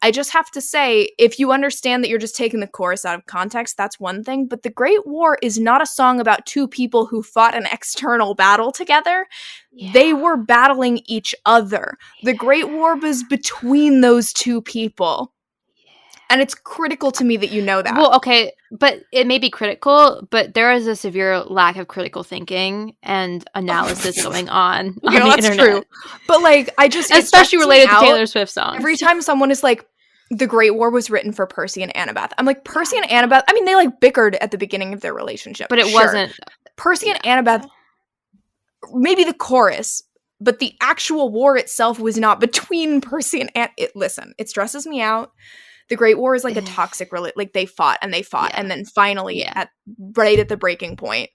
I just have to say, if you understand that you're just taking the chorus out of context, that's one thing. But the Great War is not a song about two people who fought an external battle together. Yeah. They were battling each other. Yeah. The Great War was between those two people. Yeah. And it's critical to me that you know that. Well, okay, but it may be critical, but there is a severe lack of critical thinking and analysis going on the that's internet. True. But, like, I just... Especially related to Taylor Swift songs. Every time someone is like, the Great War was written for Percy and Annabeth. I'm like, Percy and Annabeth, I mean, they, like, bickered at the beginning of their relationship. But it wasn't... Percy and Annabeth, maybe the chorus, but the actual war itself was not between Percy and listen, it stresses me out. The Great War is like a toxic like, they fought, and then finally right at the breaking point,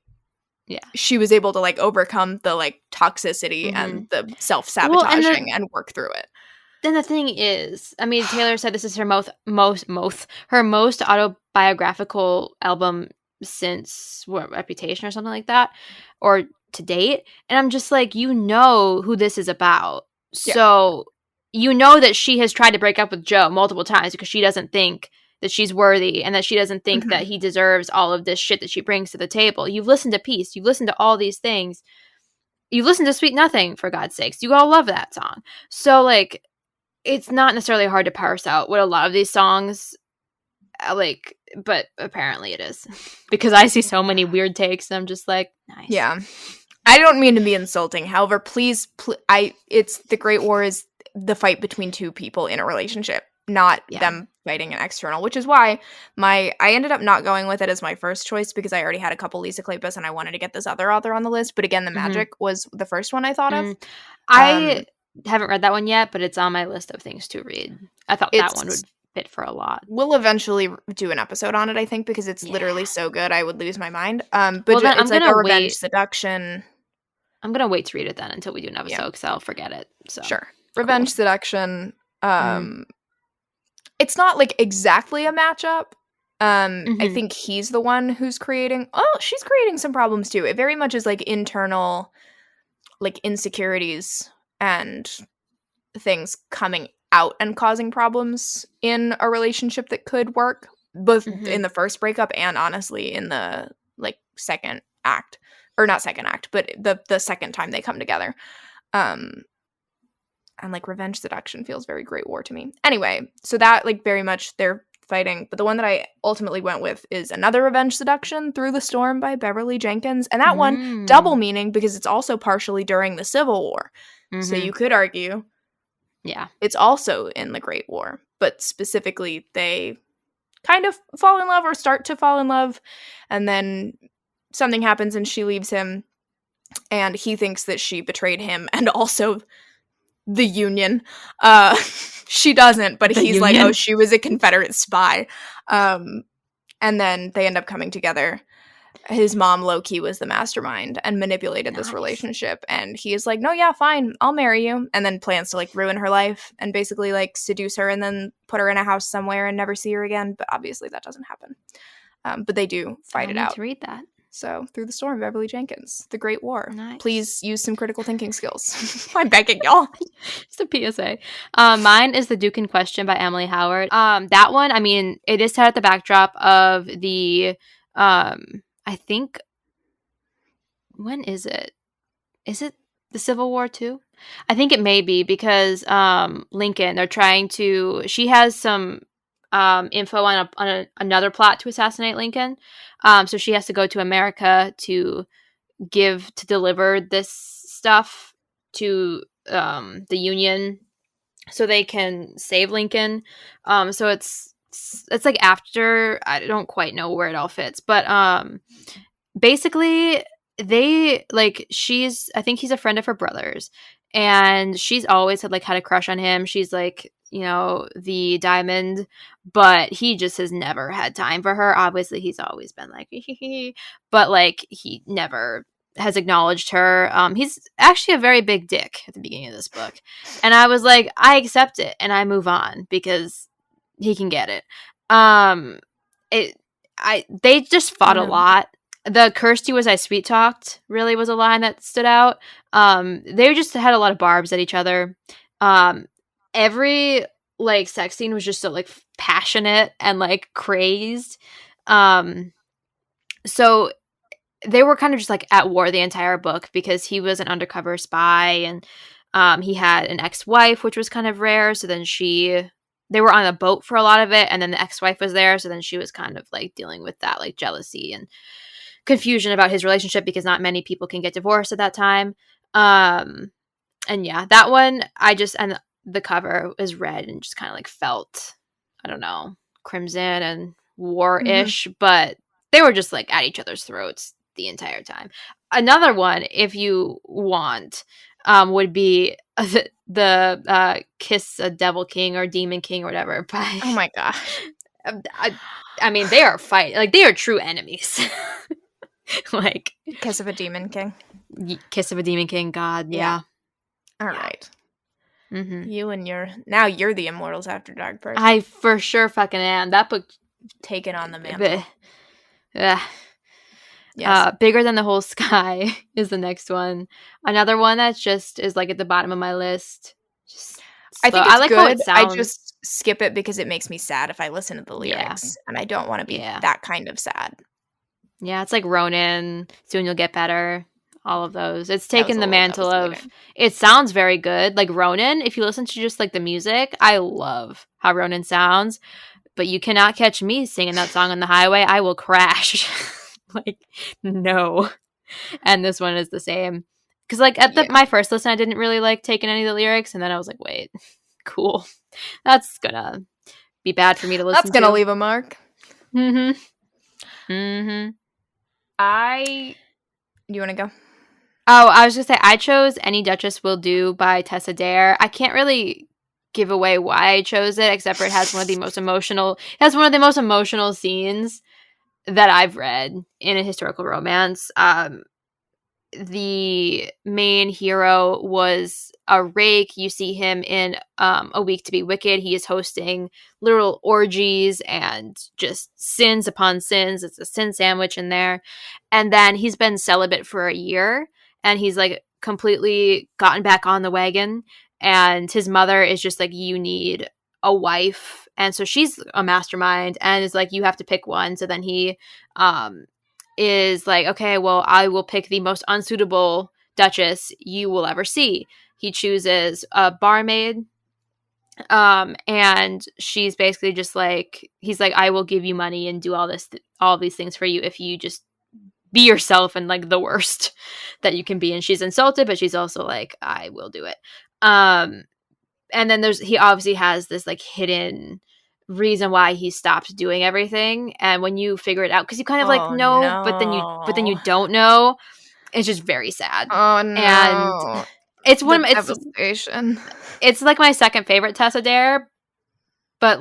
she was able to, like, overcome the, like, toxicity and the self-sabotaging and work through it. Then the thing is, I mean, Taylor said this is her most autobiographical album since Reputation or something like that, or to date. And I'm just like, you know who this is about. So you know that she has tried to break up with Joe multiple times because she doesn't think that she's worthy and that she doesn't think that he deserves all of this shit that she brings to the table. You've listened to Peace. You've listened to all these things. You've listened to Sweet Nothing, for God's sakes. You all love that song. So, like, it's not necessarily hard to parse out what a lot of these songs, like, but apparently it is. Because I see so many weird takes and I'm just like, nice. Yeah. I don't mean to be insulting. However, please it's the Great War is the fight between two people in a relationship, not them fighting an external, which is why I ended up not going with it as my first choice, because I already had a couple Lisa Kleypas and I wanted to get this other author on the list. But again, The Magic was the first one I thought of. I haven't read that one yet, but it's on my list of things to read. I thought that one would fit for a lot. We'll eventually do an episode on it, I think, because it's literally so good I would lose my mind. But well, then it's like a revenge seduction. I'm gonna wait to read it then until we do an episode, because I'll forget it. So sure. Revenge seduction. It's not, like, exactly a matchup. I think he's the one who's creating... Oh, she's creating some problems too. It very much is, like, internal, like, insecurities and things coming out and causing problems in a relationship that could work, both in the first breakup and, honestly, in the, like, second act. Or not second act, but the second time they come together. And, like, revenge seduction feels very Great War to me. Anyway, so that, like, very much they're fighting. But the one that I ultimately went with is another revenge seduction, Through the Storm by Beverly Jenkins. And that one, double meaning, because it's also partially during the Civil War. So you could argue it's also in the Great War. But specifically, they kind of fall in love or start to fall in love. And then something happens and she leaves him. And he thinks that she betrayed him and also the Union. She doesn't, but he's like, oh, she was a Confederate spy. And then they end up coming together. His mom, low-key, was the mastermind and manipulated this relationship. And he is like, no, yeah, fine, I'll marry you. And then plans to, like, ruin her life and basically, like, seduce her and then put her in a house somewhere and never see her again. But obviously that doesn't happen. But they do fight it out. To read that. So, Through the Storm, Beverly Jenkins, The Great War. Nice. Please use some critical thinking skills. I'm begging y'all. Just a PSA. Mine is The Duke in Question by Emily Howard. That one, I mean, it is set at the backdrop of the, I think, when is it? Is it the Civil War too? I think it may be, because Lincoln, they're trying to, she has some info on another plot to assassinate Lincoln. So she has to go to America to deliver this stuff to the Union so they can save Lincoln. So it's it's like after, I don't quite know where it all fits, but basically they like, I think he's a friend of her brother's, and she's always had a crush on him. She's like, the diamond, but he just has never had time for her. Obviously he's always been like but like he never has acknowledged her. He's actually a very big dick at the beginning of this book, and I was like, I accept it and I move on because he can get it. They just fought a lot. The cursed you as I sweet talked really was a line that stood out. They just had a lot of barbs at each other. Every sex scene was just so passionate and crazed. So they were kind of just at war the entire book because he was an undercover spy, and he had an ex-wife, which was kind of rare. So then they were on a boat for a lot of it, and then the ex-wife was there, so then she was kind of dealing with that jealousy and confusion about his relationship because not many people can get divorced at that time. And yeah, that one and the cover is red and just kind of felt, I don't know, crimson and war-ish, but they were just at each other's throats the entire time. Another one, if you want, would be the Kiss a Devil King or Demon King or whatever. Oh my gosh. I mean, they are they are true enemies. Kiss of a Demon King. Kiss of a Demon King, God, yeah. All right. You and you're the Immortals After Dark person. I for sure fucking am. That book taken on the mantle. Yes. Bigger Than the Whole Sky is the next one. Another one that just is at the bottom of my list. I think it's good. How it sounds. I just skip it because it makes me sad if I listen to the lyrics, and I don't want to be that kind of sad. Yeah, it's like Ronan, Soon You'll Get Better, all of those. It's taken the mantle of, it sounds very good. Like Ronan, if you listen to just the music, I love how Ronan sounds, but you cannot catch me singing that song on the highway. I will crash. No. And this one is the same. Because my first listen, I didn't really taking any of the lyrics, and then I was like, wait, cool. That's gonna be bad for me to listen to. That's gonna leave a mark. Mm-hmm. You want to go? Oh, I was going to say, I chose Any Duchess Will Do by Tessa Dare. I can't really give away why I chose it, except for it has one of the most emotional scenes that I've read in a historical romance. The main hero was a rake. You see him in A Week to Be Wicked. He is hosting literal orgies and just sins upon sins. It's a sin sandwich in there. And then he's been celibate for a year, and he's completely gotten back on the wagon. And his mother is just you need a wife. And so she's a mastermind and is you have to pick one. So then he is okay, well, I will pick the most unsuitable Duchess you will ever see. He chooses a barmaid, and she's basically just he's I will give you money and do all these things for you if you just be yourself and the worst that you can be. And she's insulted, but she's also I will do it. And then he obviously has this hidden reason why he stopped doing everything, and when you figure it out, because you kind of know, no. but then you don't know, it's just very sad. Oh no. And it's one of devastation. It's my second favorite Tessa Dare, but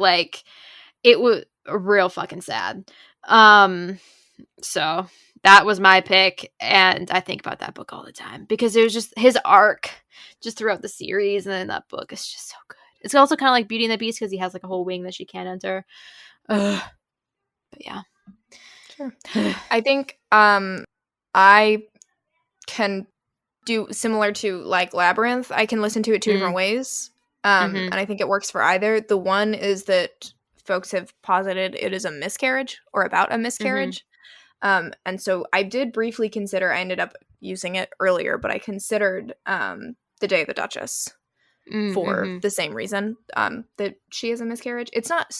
it was real fucking sad. So that was my pick, and I think about that book all the time because it was just his arc just throughout the series, and then that book is just so good. It's also kind of Beauty and the Beast because he has a whole wing that she can't enter. But yeah. Sure. I think I can do similar to Labyrinth. I can listen to it two different ways. And I think it works for either. The one is that folks have posited it is a miscarriage or about a miscarriage. And so I did briefly consider, I ended up using it earlier, but I considered The Day of the Duchess. For the same reason that she has a miscarriage. It's not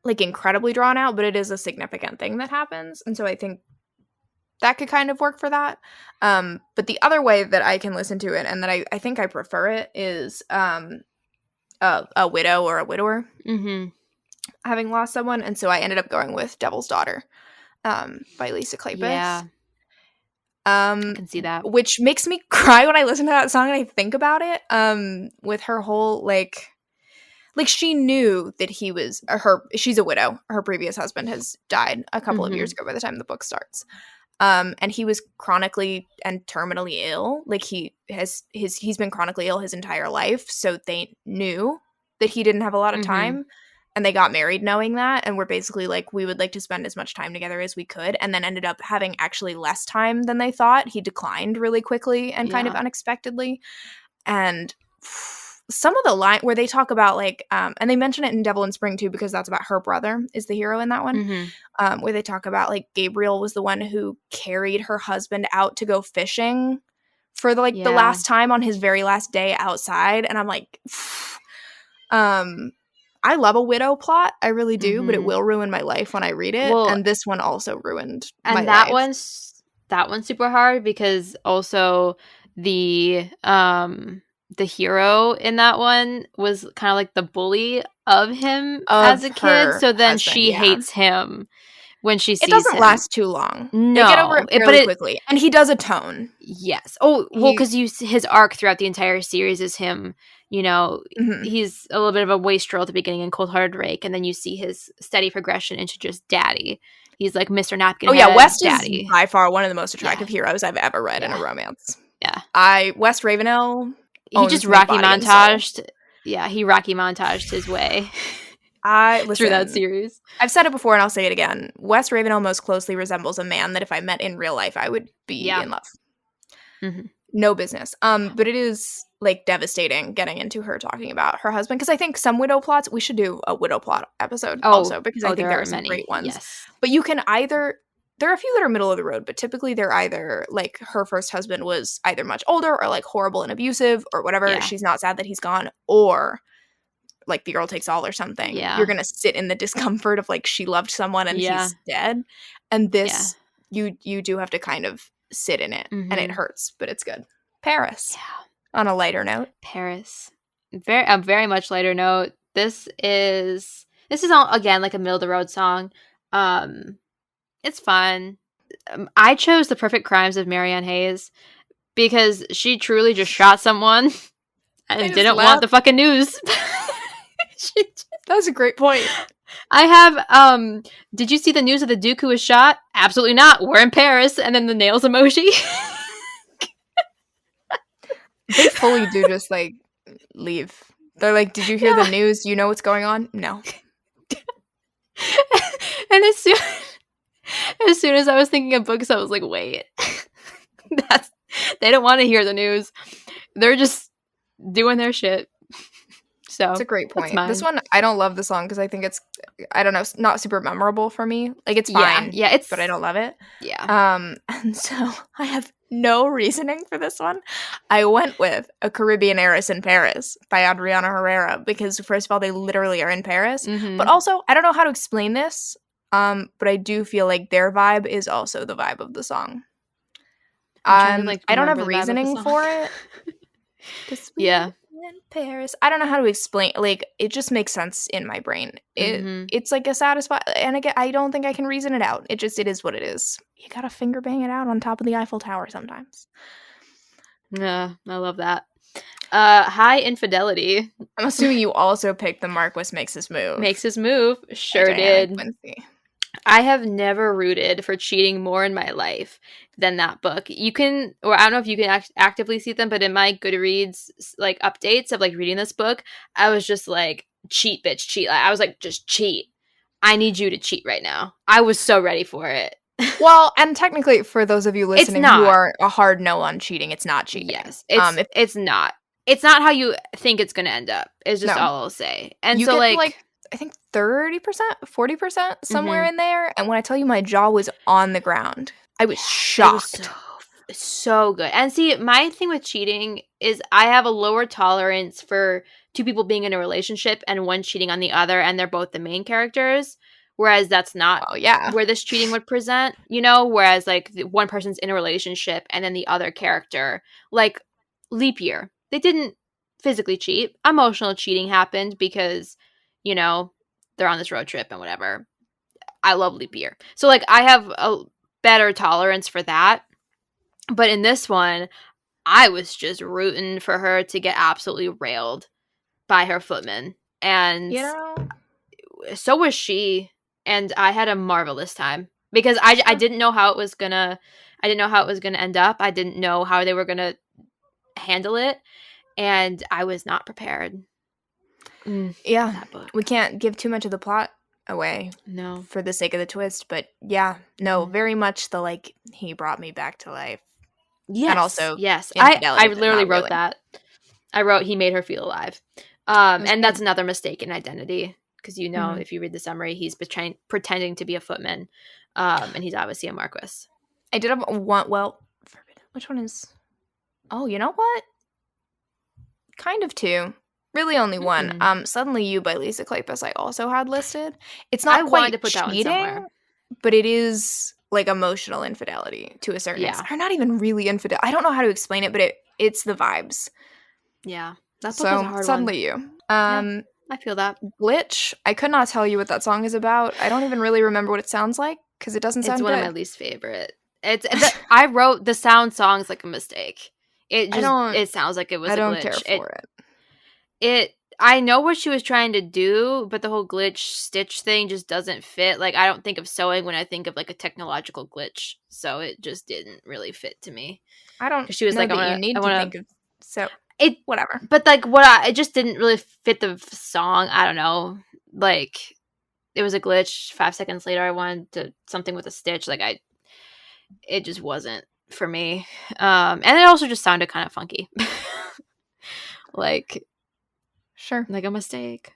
incredibly drawn out, but it is a significant thing that happens, and so I think that could kind of work for that. But the other way that I can listen to it, and that I think I prefer it, is a widow or a widower Mm-hmm. having lost someone, and so I ended up going with Devil's Daughter by Lisa Kleypas. Yeah. I can see that. Which makes me cry when I listen to that song and I think about it. With her whole like she knew that he was she's a widow. Her previous husband has died a couple of years ago by the time the book starts. And he was chronically and terminally ill. Like he's been chronically ill his entire life, so they knew that he didn't have a lot of time. And they got married knowing that, and were basically like, we would like to spend as much time together as we could, and then ended up having actually less time than they thought. He declined really quickly and kind of unexpectedly. And some of the line where they talk about like, and they mention it in Devil in Spring too, because that's about her brother is the hero in that one, where they talk about like Gabriel was the one who carried her husband out to go fishing for the last time on his very last day outside. And I'm like, I love a widow plot. I really do, but it will ruin my life when I read it. Well, and this one also ruined my life. That one's super hard because also the hero in that one was kind of like the bully of him as a kid. So then she hates him when she sees him. It doesn't last too long. No. They get over it fairly quickly. And he does atone. Yes. Oh, well, because his arc throughout the entire series is him, you know, he's a little bit of a wastrel at the beginning and cold-hearted rake, and then you see his steady progression into just daddy. He's like Mr. Napkin. Oh, yeah, West daddy is by far one of the most attractive heroes I've ever read in a romance. Yeah. West Ravenel, he just Rocky montaged. Yeah, he Rocky montaged his way through that series. I've said it before and I'll say it again. West Ravenel most closely resembles a man that if I met in real life, I would be in love. No business. But it is like devastating getting into her talking about her husband, because I think some widow plots, we should do a widow plot episode also, because I think there are some great ones. Yes. But you can either, there are a few that are middle of the road, but typically they're either like her first husband was either much older or like horrible and abusive or whatever. Yeah. She's not sad that he's gone, or like the girl takes all or something. Yeah. You're gonna sit in the discomfort of like she loved someone and he's dead. And this you do have to kind of sit in it, and it hurts, but it's good. Paris. Yeah. On a lighter note. Paris. Very much lighter note. This is all, again, like a middle of the road song. It's fun. I chose The Perfect Crimes of Marianne Hayes because she truly just shot someone and didn't want the fucking news. That was a great point. I have, did you see the news of the Duke who was shot? Absolutely not. We're in Paris. And then the nails emoji. They fully do just like leave. They're like, did you hear the news? You know what's going on? No. And as soon as I was thinking of books, I was like, wait. They don't want to hear the news. They're just doing their shit. So it's a great point. This one, I don't love the song because I think it's, I don't know, not super memorable for me. Like it's fine, but I don't love it. Yeah. And so I have no reasoning for this one. I went with A Caribbean Heiress in Paris by Adriana Herrera because first of all, they literally are in Paris, but also I don't know how to explain this, but I do feel like their vibe is also the vibe of the song. I don't have reasoning for it. Yeah. In Paris. I don't know how to explain, like it just makes sense in my brain. It's like a satisfying, and again, I don't think I can reason it out. It is what it is. You gotta finger bang it out on top of the Eiffel Tower sometimes. Yeah, I love that. High Infidelity. I'm assuming you also picked the Marquis Makes His Move. Makes His Move. Sure did. I have never rooted for cheating more in my life than that book. You can, or I don't know if you can actively see them, but in my Goodreads like updates of like reading this book, I was just like, cheat, bitch, cheat. I was like, just cheat. I need you to cheat right now. I was so ready for it. Well, and technically, for those of you listening who are a hard no on cheating, it's not cheating. Yes, it's not. It's not how you think it's going to end up. Is just all I'll say. And you so get like I think 30%, 40% somewhere in there. And when I tell you my jaw was on the ground, I was shocked. It was so good. And see, my thing with cheating is I have a lower tolerance for two people being in a relationship and one cheating on the other, and they're both the main characters. Whereas that's not where this cheating would present, you know? Whereas like one person's in a relationship and then the other character, like Leap Year, they didn't physically cheat. Emotional cheating happened because, you know, they're on this road trip and whatever. I love leap year. So, like, I have a better tolerance for that. But in this one, I was just rooting for her to get absolutely railed by her footman. And You know? so was she. And I had a marvelous time. Because I didn't know how it was gonna end up. I didn't know how they were gonna handle it. And I was not prepared. Yeah. That book. We can't give too much of the plot away. No. For the sake of the twist. But yeah, no, very much the like, he brought me back to life. Yes. And also, yes. Infidelity, I but literally not wrote really. that. I wrote he made her feel alive. And that's another mistaken identity. Because if you read the summary, he's pretending to be a footman. And he's obviously a Marquis. I did have one. Well, which one is? Oh, you know what? Kind of two. Really, only one. Suddenly You by Lisa Kleypas I also had listed. It's not quite to put that one cheating, somewhere. but it is like emotional infidelity to a certain extent. Or not even really infidel. I don't know how to explain it, but it's the vibes. Yeah, that book was a hard Suddenly one. You. I feel that. Glitch. I could not tell you what that song is about. I don't even really remember what it sounds like because it doesn't sound good. It's one of my least favorite. I wrote the songs like a mistake. It sounds like it was a glitch. I don't care for it. I know what she was trying to do, but the whole glitch stitch thing just doesn't fit. Like, I don't think of sewing when I think of like a technological glitch, so it just didn't really fit to me. I don't. Because she was like, you need to think of so. Whatever. But like, it just didn't really fit the song. I don't know. Like, it was a glitch. 5 seconds later, I wanted something with a stitch. Like, it just wasn't for me. And it also just sounded kind of funky. Like, sure, like a mistake.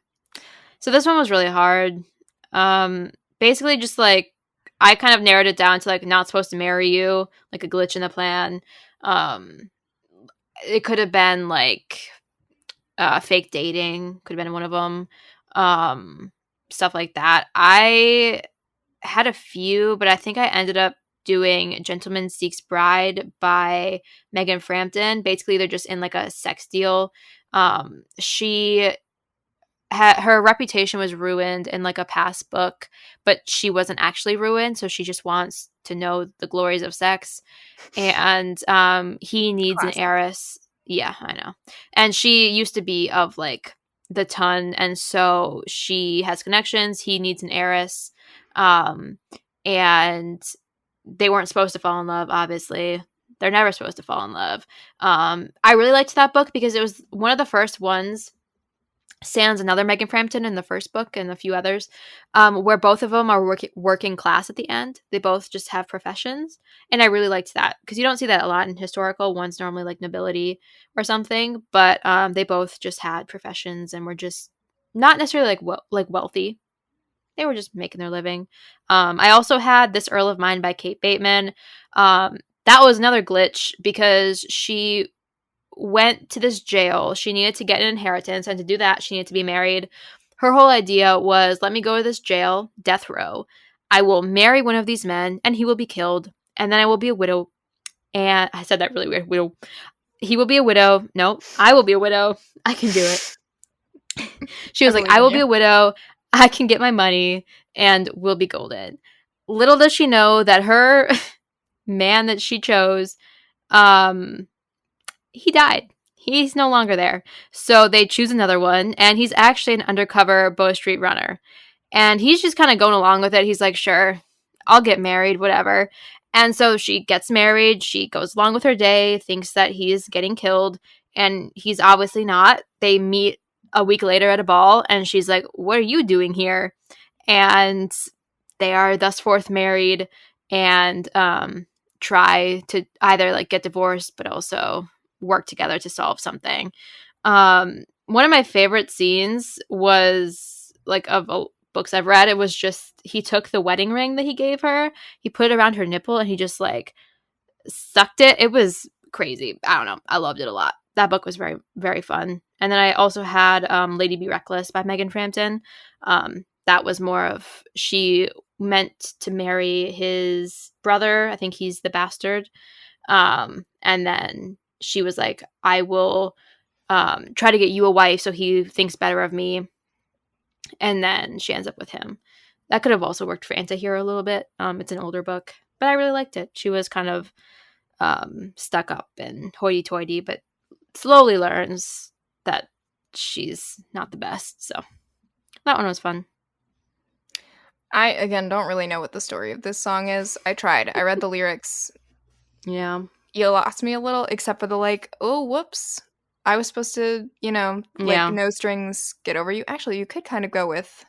So this one was really hard. Basically, just like I kind of narrowed it down to like not supposed to marry you, like a glitch in the plan. It could have been like fake dating, could have been one of them. Stuff like that. I had a few, but I think I ended up doing Gentleman Seeks Bride by Megan Frampton. Basically, they're just in like a sex deal. Her reputation was ruined in like a past book, but she wasn't actually ruined, so she just wants to know the glories of sex. And he needs an heiress. Yeah, I know. And she used to be of like the ton, and so she has connections. He needs an heiress. And they weren't supposed to fall in love, obviously. They're never supposed to fall in love. I really liked that book because it was one of the first ones, sans another Megan Frampton in the first book and a few others, where both of them are working class at the end. They both just have professions. And I really liked that because you don't see that a lot in historical. One's normally like nobility or something, but they both just had professions and were just not necessarily like wealthy. They were just making their living. I also had This Earl of Mine by Kate Bateman. That was another glitch because she went to this jail. She needed to get an inheritance, and to do that, she needed to be married. Her whole idea was, let me go to this jail, death row. I will marry one of these men, and he will be killed, and then I will be a widow. And I said that really weird. Widow. He will be a widow. No, I will be a widow. I can do it. She was like, I will be a widow. I can get my money, and we'll be golden. Little does she know that her man that she chose, he died. He's no longer there. So they choose another one, and he's actually an undercover Bow Street runner. And he's just kind of going along with it. He's like, sure, I'll get married, whatever. And so she gets married. She goes along with her day, thinks that he's getting killed, and he's obviously not. They meet a week later at a ball, and she's like, what are you doing here? And they are thus forth married and try to either like get divorced, but also work together to solve something. One of my favorite scenes was like of books I've read. It was just, he took the wedding ring that he gave her, he put it around her nipple, and he just like sucked it. It was crazy. I don't know. I loved it a lot. That book was very, very fun. And then I also had Lady Be Reckless by Megan Frampton. That was more of, she meant to marry his brother. I think he's the bastard. And then she was like, I will try to get you a wife so he thinks better of me. And then she ends up with him. That could have also worked for Antihero a little bit. It's an older book, but I really liked it. She was kind of stuck up and hoity-toity, but slowly learns that she's not the best. So that one was fun. I, again, don't really know what the story of this song is. I tried. I read the lyrics. Yeah. You lost me a little, except for the, like, oh, whoops. I was supposed to, no strings, get over you. Actually, you could kind of go with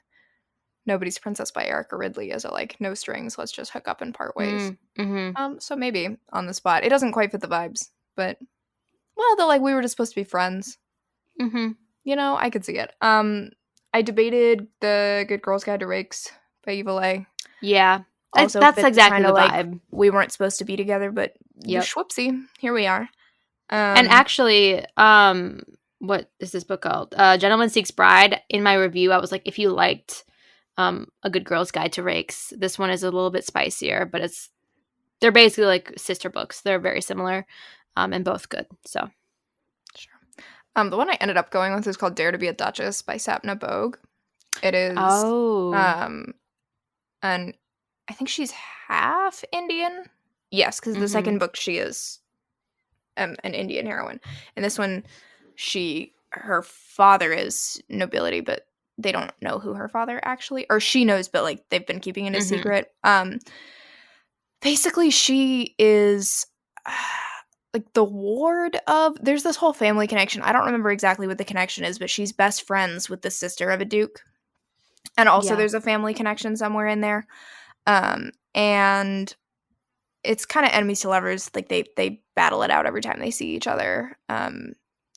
Nobody's Princess by Erica Ridley as a, like, no strings, let's just hook up and part ways. Mm-hmm. So maybe on the spot. It doesn't quite fit the vibes, but, well, they're like, we were just supposed to be friends. Mm-hmm. I could see it. I debated the Good Girls Guide to Rakes by Evil A. Yeah. Also that's exactly the vibe. Like, we weren't supposed to be together, but whoopsie, here we are. And actually, what is this book called? Gentleman Seeks Bride. In my review, I was like, if you liked A Good Girl's Guide to Rakes, this one is a little bit spicier, but they're basically like sister books. They're very similar, and both good. So, sure. The one I ended up going with is called Dare to Be a Duchess by Sapna Bogue. It is, and I think she's half Indian. Yes, because the second book she is an Indian heroine. And this one, her father is nobility, but they don't know who her father actually, or she knows, but like they've been keeping it a secret. Basically, she is like the ward of. There's this whole family connection. I don't remember exactly what the connection is, but she's best friends with the sister of a duke, and also there's a family connection somewhere in there. And it's kind of enemies to lovers. Like they battle it out every time they see each other.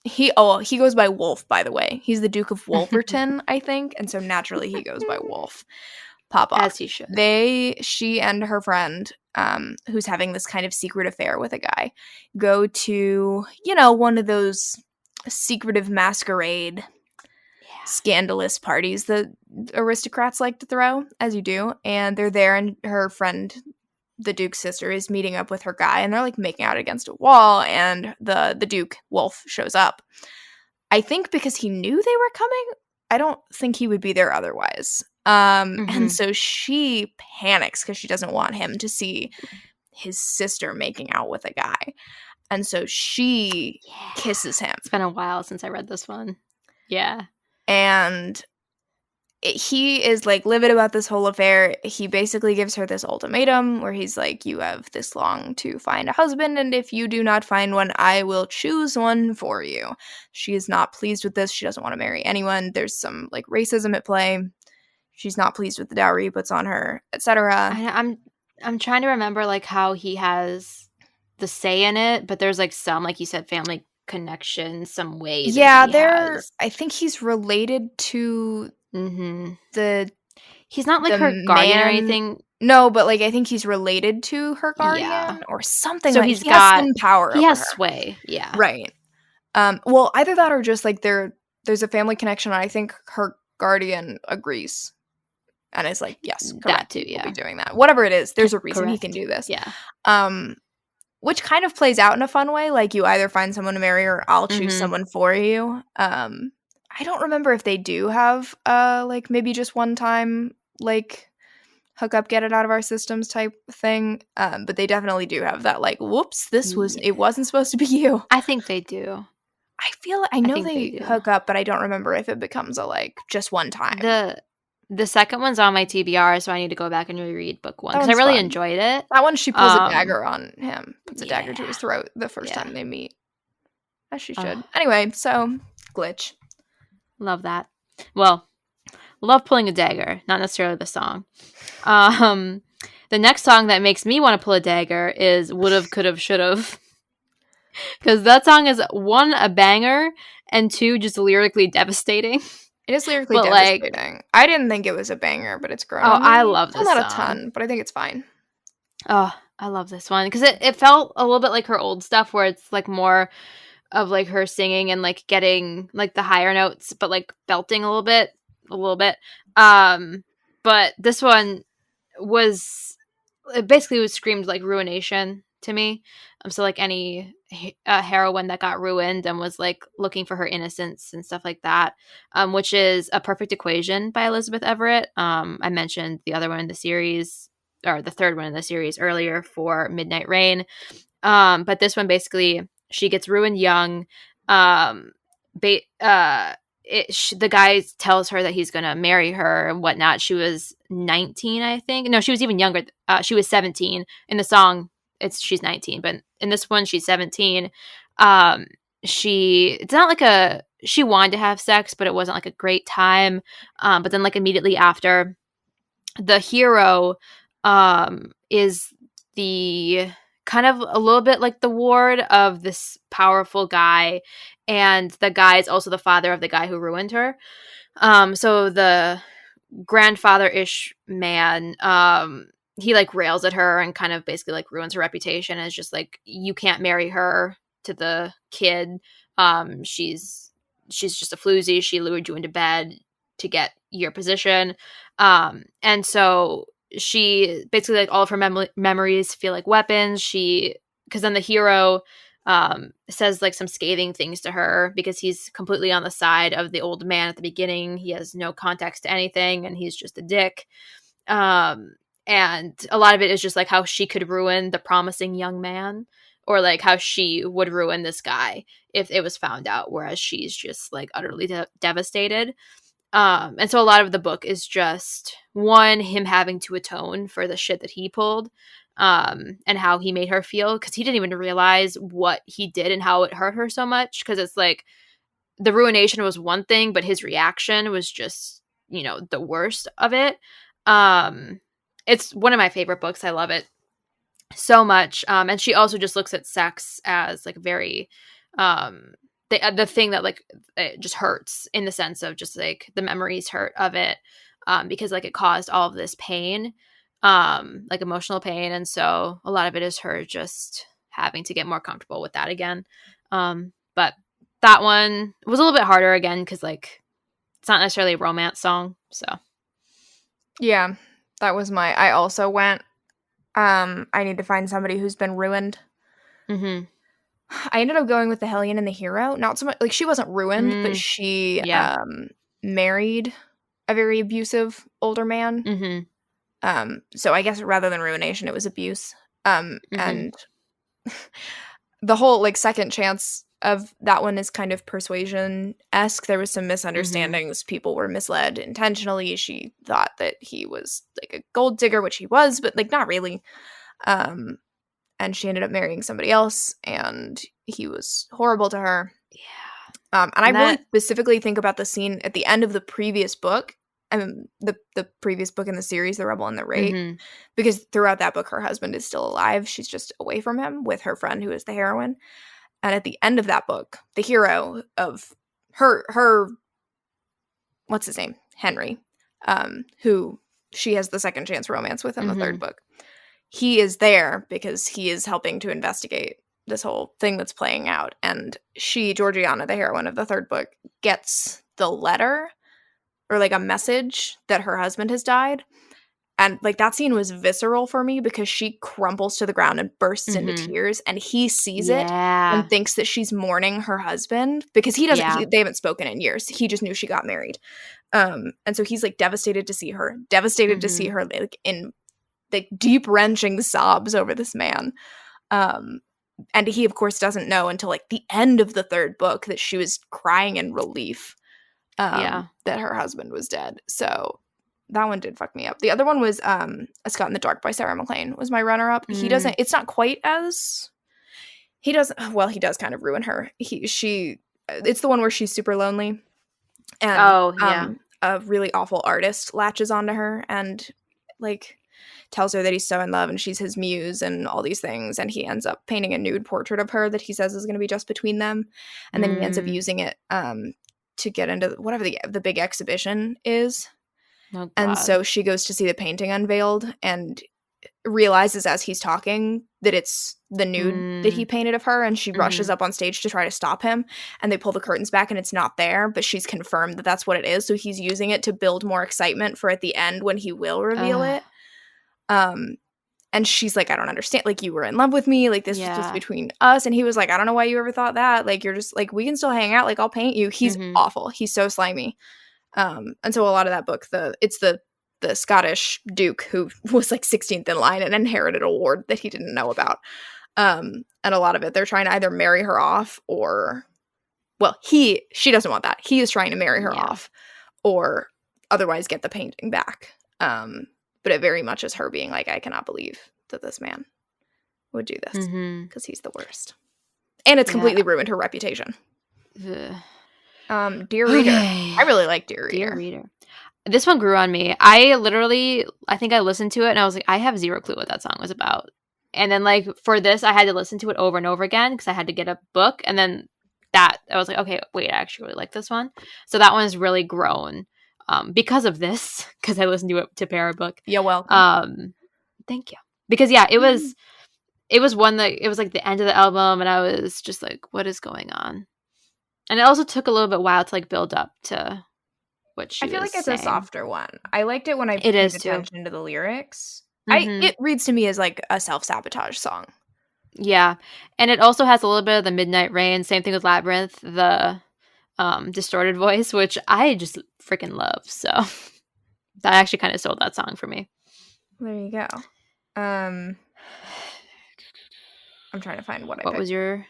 He goes by Wolf, by the way. He's the Duke of Wolverton, I think, and so naturally he goes by Wolf. Pop off. As he should. She and her friend, who's having this kind of secret affair with a guy, go to, one of those secretive masquerade scandalous parties that aristocrats like to throw, as you do, and they're there, and her friend, the Duke's sister, is meeting up with her guy, and they're like making out against a wall, and the Duke, Wolf, shows up. I think because he knew they were coming. I don't think he would be there otherwise. And so she panics because she doesn't want him to see his sister making out with a guy. And so she kisses him. It's been a while since I read this one. Yeah. And he is like livid about this whole affair. He basically gives her this ultimatum where he's like, you have this long to find a husband, and if you do not find one, I will choose one for you. She is not pleased with this. She doesn't want to marry anyone. There's some like racism at play. She's not pleased with the dowry he puts on her, etc. I'm trying to remember like how he has the say in it, but there's like some, like you said, family connection, some ways. Yeah, I think he's related to he's not like her guardian or anything. No, but like I think he's related to her guardian or something. So like he has some power. He has her. sway. Yeah. Right. Well, either that or just like there's a family connection, and I think her guardian agrees. And it's like, yes, correct. That too, yeah. We'll be doing that. Whatever it is, there's a reason he can do this. Yeah. Which kind of plays out in a fun way. Like, you either find someone to marry or I'll choose someone for you. I don't remember if they do have, like, maybe just one time, like, hook up, get it out of our systems type thing. But they definitely do have that, like, whoops, it wasn't supposed to be you. I think they do. I know they hook up, but I don't remember if it becomes a, like, just one time. The second one's on my TBR, so I need to go back and reread book one because I really enjoyed it. That one, she pulls a dagger on him, puts a dagger to his throat the first time they meet, as she should. Anyway, so glitch. Love that. Well, love pulling a dagger, not necessarily the song. The next song that makes me want to pull a dagger is "Would've, Could've, Should've," because that song is one, a banger, and two, just lyrically devastating. It is lyrically devastating. Like, I didn't think it was a banger, but it's grown. Oh, I love this song. Not a ton, but I think it's fine. Oh, I love this one because it felt a little bit like her old stuff, where it's like more of like her singing and like getting like the higher notes, but like belting a little bit. But this one was screamed like ruination to me. So like any heroine that got ruined and was like looking for her innocence and stuff like that, which is A Perfect Equation by Elizabeth Everett. I mentioned the other one in the series, or the third one in the series earlier for Midnight Rain. But this one, basically, she gets ruined young. The guy tells her that he's going to marry her and whatnot. She was 19, I think. No, she was even younger. She was 17. In the song, she's 19, but in this one, she's 17. It's not like she wanted to have sex, but it wasn't like a great time. But then like immediately after, the hero is the kind of a little bit like the ward of this powerful guy, and the guy is also the father of the guy who ruined her. So the grandfather-ish man, he like rails at her and kind of basically like ruins her reputation, and is just like, you can't marry her to the kid. She's just a floozy. She lured you into bed to get your position. And so she basically, like, all of her memories feel like weapons. Because then the hero says like some scathing things to her because he's completely on the side of the old man at the beginning. He has no context to anything, and he's just a dick. And a lot of it is just like how she could ruin the promising young man, or like how she would ruin this guy if it was found out, whereas she's just like utterly devastated. And so a lot of the book is just, one, him having to atone for the shit that he pulled, and how he made her feel, because he didn't even realize what he did and how it hurt her so much, because it's like the ruination was one thing, but his reaction was just, the worst of it. It's one of my favorite books. I love it so much. And she also just looks at sex as like very the thing that like it just hurts, in the sense of just like the memories hurt of it, because like it caused all of this pain, like emotional pain. And so a lot of it is her just having to get more comfortable with that again. But that one was a little bit harder again, because like it's not necessarily a romance song. So yeah, that was I also went, I need to find somebody who's been ruined. Mm-hmm. I ended up going with the Hellion and the hero. Not so much like she wasn't ruined, but she married a very abusive older man. Mm-hmm. So I guess rather than ruination, it was abuse. And the whole like second chance of that one is kind of persuasion-esque. There was some misunderstandings. People were misled intentionally. She thought that he was like a gold digger, which he was, but like not really. And she ended up marrying somebody else, and he was horrible to her. Yeah. And I really specifically think about the scene at the end of the previous book, the previous book in the series, The Rebel and the Rate, because throughout that book, her husband is still alive. She's just away from him with her friend who is the heroine. And at the end of that book, the hero of her what's his name? Henry, who she has the second chance romance with in the third book. He is there because he is helping to investigate this whole thing that's playing out. And she, Georgiana, the heroine of the third book, gets the letter or like a message that her husband has died. And like that scene was visceral for me because she crumples to the ground and bursts into tears, and he sees it and thinks that she's mourning her husband because he doesn't, they haven't spoken in years. He just knew she got married. And so he's like devastated to see her like in like deep wrenching sobs over this man. And he of course doesn't know until like the end of the third book that she was crying in relief that her husband was dead. So that one did fuck me up. The other one was A Scot in the Dark by Sarah MacLean was my runner-up. He doesn't, it's not quite as, he does kind of ruin her. It's the one where she's super lonely, and a really awful artist latches onto her and like tells her that he's so in love and she's his muse and all these things, and he ends up painting a nude portrait of her that he says is going to be just between them, and then he ends up using it to get into whatever the big exhibition is. Oh, and so she goes to see the painting unveiled and realizes as he's talking that it's the nude that he painted of her, and she rushes up on stage to try to stop him, and they pull the curtains back and it's not there, but she's confirmed that that's what it is, so he's using it to build more excitement for at the end when he will reveal it. And she's like, I don't understand. Like, you were in love with me. Like, this was just Yeah. between us. And he was like, I don't know why you ever thought that. Like, you're just like, we can still hang out. Like, I'll paint you. He's awful. He's so slimy. And so a lot of that book, it's the Scottish Duke who was like 16th in line and inherited a ward that he didn't know about. And a lot of it, they're trying to either marry her off or, well, she doesn't want that. He is trying to marry her off or otherwise get the painting back. But it very much is her being like, I cannot believe that this man would do this because he's the worst. And it's completely ruined her reputation. Dear Reader. I really like Dear Reader. Dear Reader. This one grew on me. I think I listened to it and I was like, I have zero clue what that song was about. And then like for this, I had to listen to it over and over again because I had to get a book. And then I was like, okay, wait, I actually really like this one. So that one has really grown. Because of this, because I listened to it to pair a book. You're welcome. Thank you. Because it was one that it was like the end of the album, and I was just like, what is going on? And it also took a little bit while to like build up to what she was saying. I feel like it's a softer one. I liked it when I paid attention to the lyrics. It reads to me as like a self-sabotage song. Yeah, and it also has a little bit of the Midnight Rain. Same thing with Labyrinth. The distorted voice, which I just freaking love. So that actually kind of sold that song for me. There you go. I'm trying to find what was your...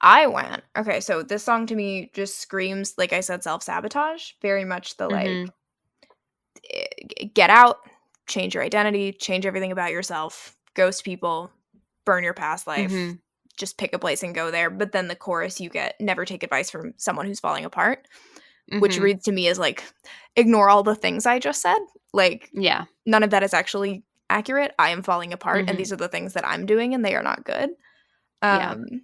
Okay, so this song to me just screams, like I said, self-sabotage. Very much the like, get out, change your identity, change everything about yourself, ghost people, burn your past life. Just pick a place and go there. But then the chorus you get, never take advice from someone who's falling apart, which reads to me as like, ignore all the things I just said. Like, none of that is actually accurate. I am falling apart and these are the things that I'm doing and they are not good. And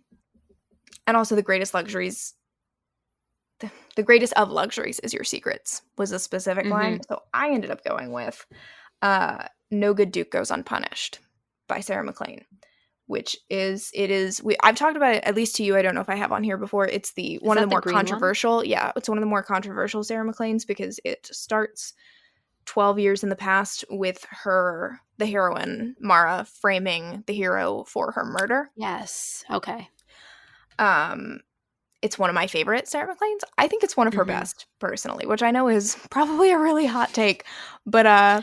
also the greatest luxuries, the greatest of luxuries is your secrets was a specific line. So I ended up going with No Good Duke Goes Unpunished by Sarah MacLean. Which I've talked about it, at least to you. I don't know if I have on here before. It's one of the more controversial. One? Yeah, it's one of the more controversial Sarah MacLean's because it starts 12 years in the past with the heroine, Mara, framing the hero for her murder. Yes. Okay. It's one of my favorite Sarah MacLean's. I think it's one of her best, personally, which I know is probably a really hot take. But I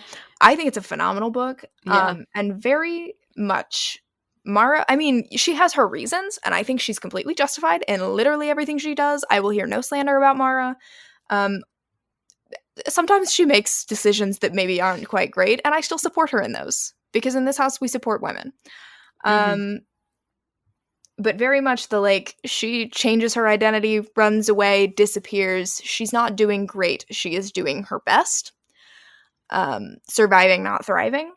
think it's a phenomenal book. And very much... Mara, I mean, she has her reasons, and I think she's completely justified in literally everything she does. I will hear no slander about Mara. Sometimes she makes decisions that maybe aren't quite great, and I still support her in those, because in this house we support women. But very much she changes her identity, runs away, disappears. She's not doing great. She is doing her best. Surviving, not thriving.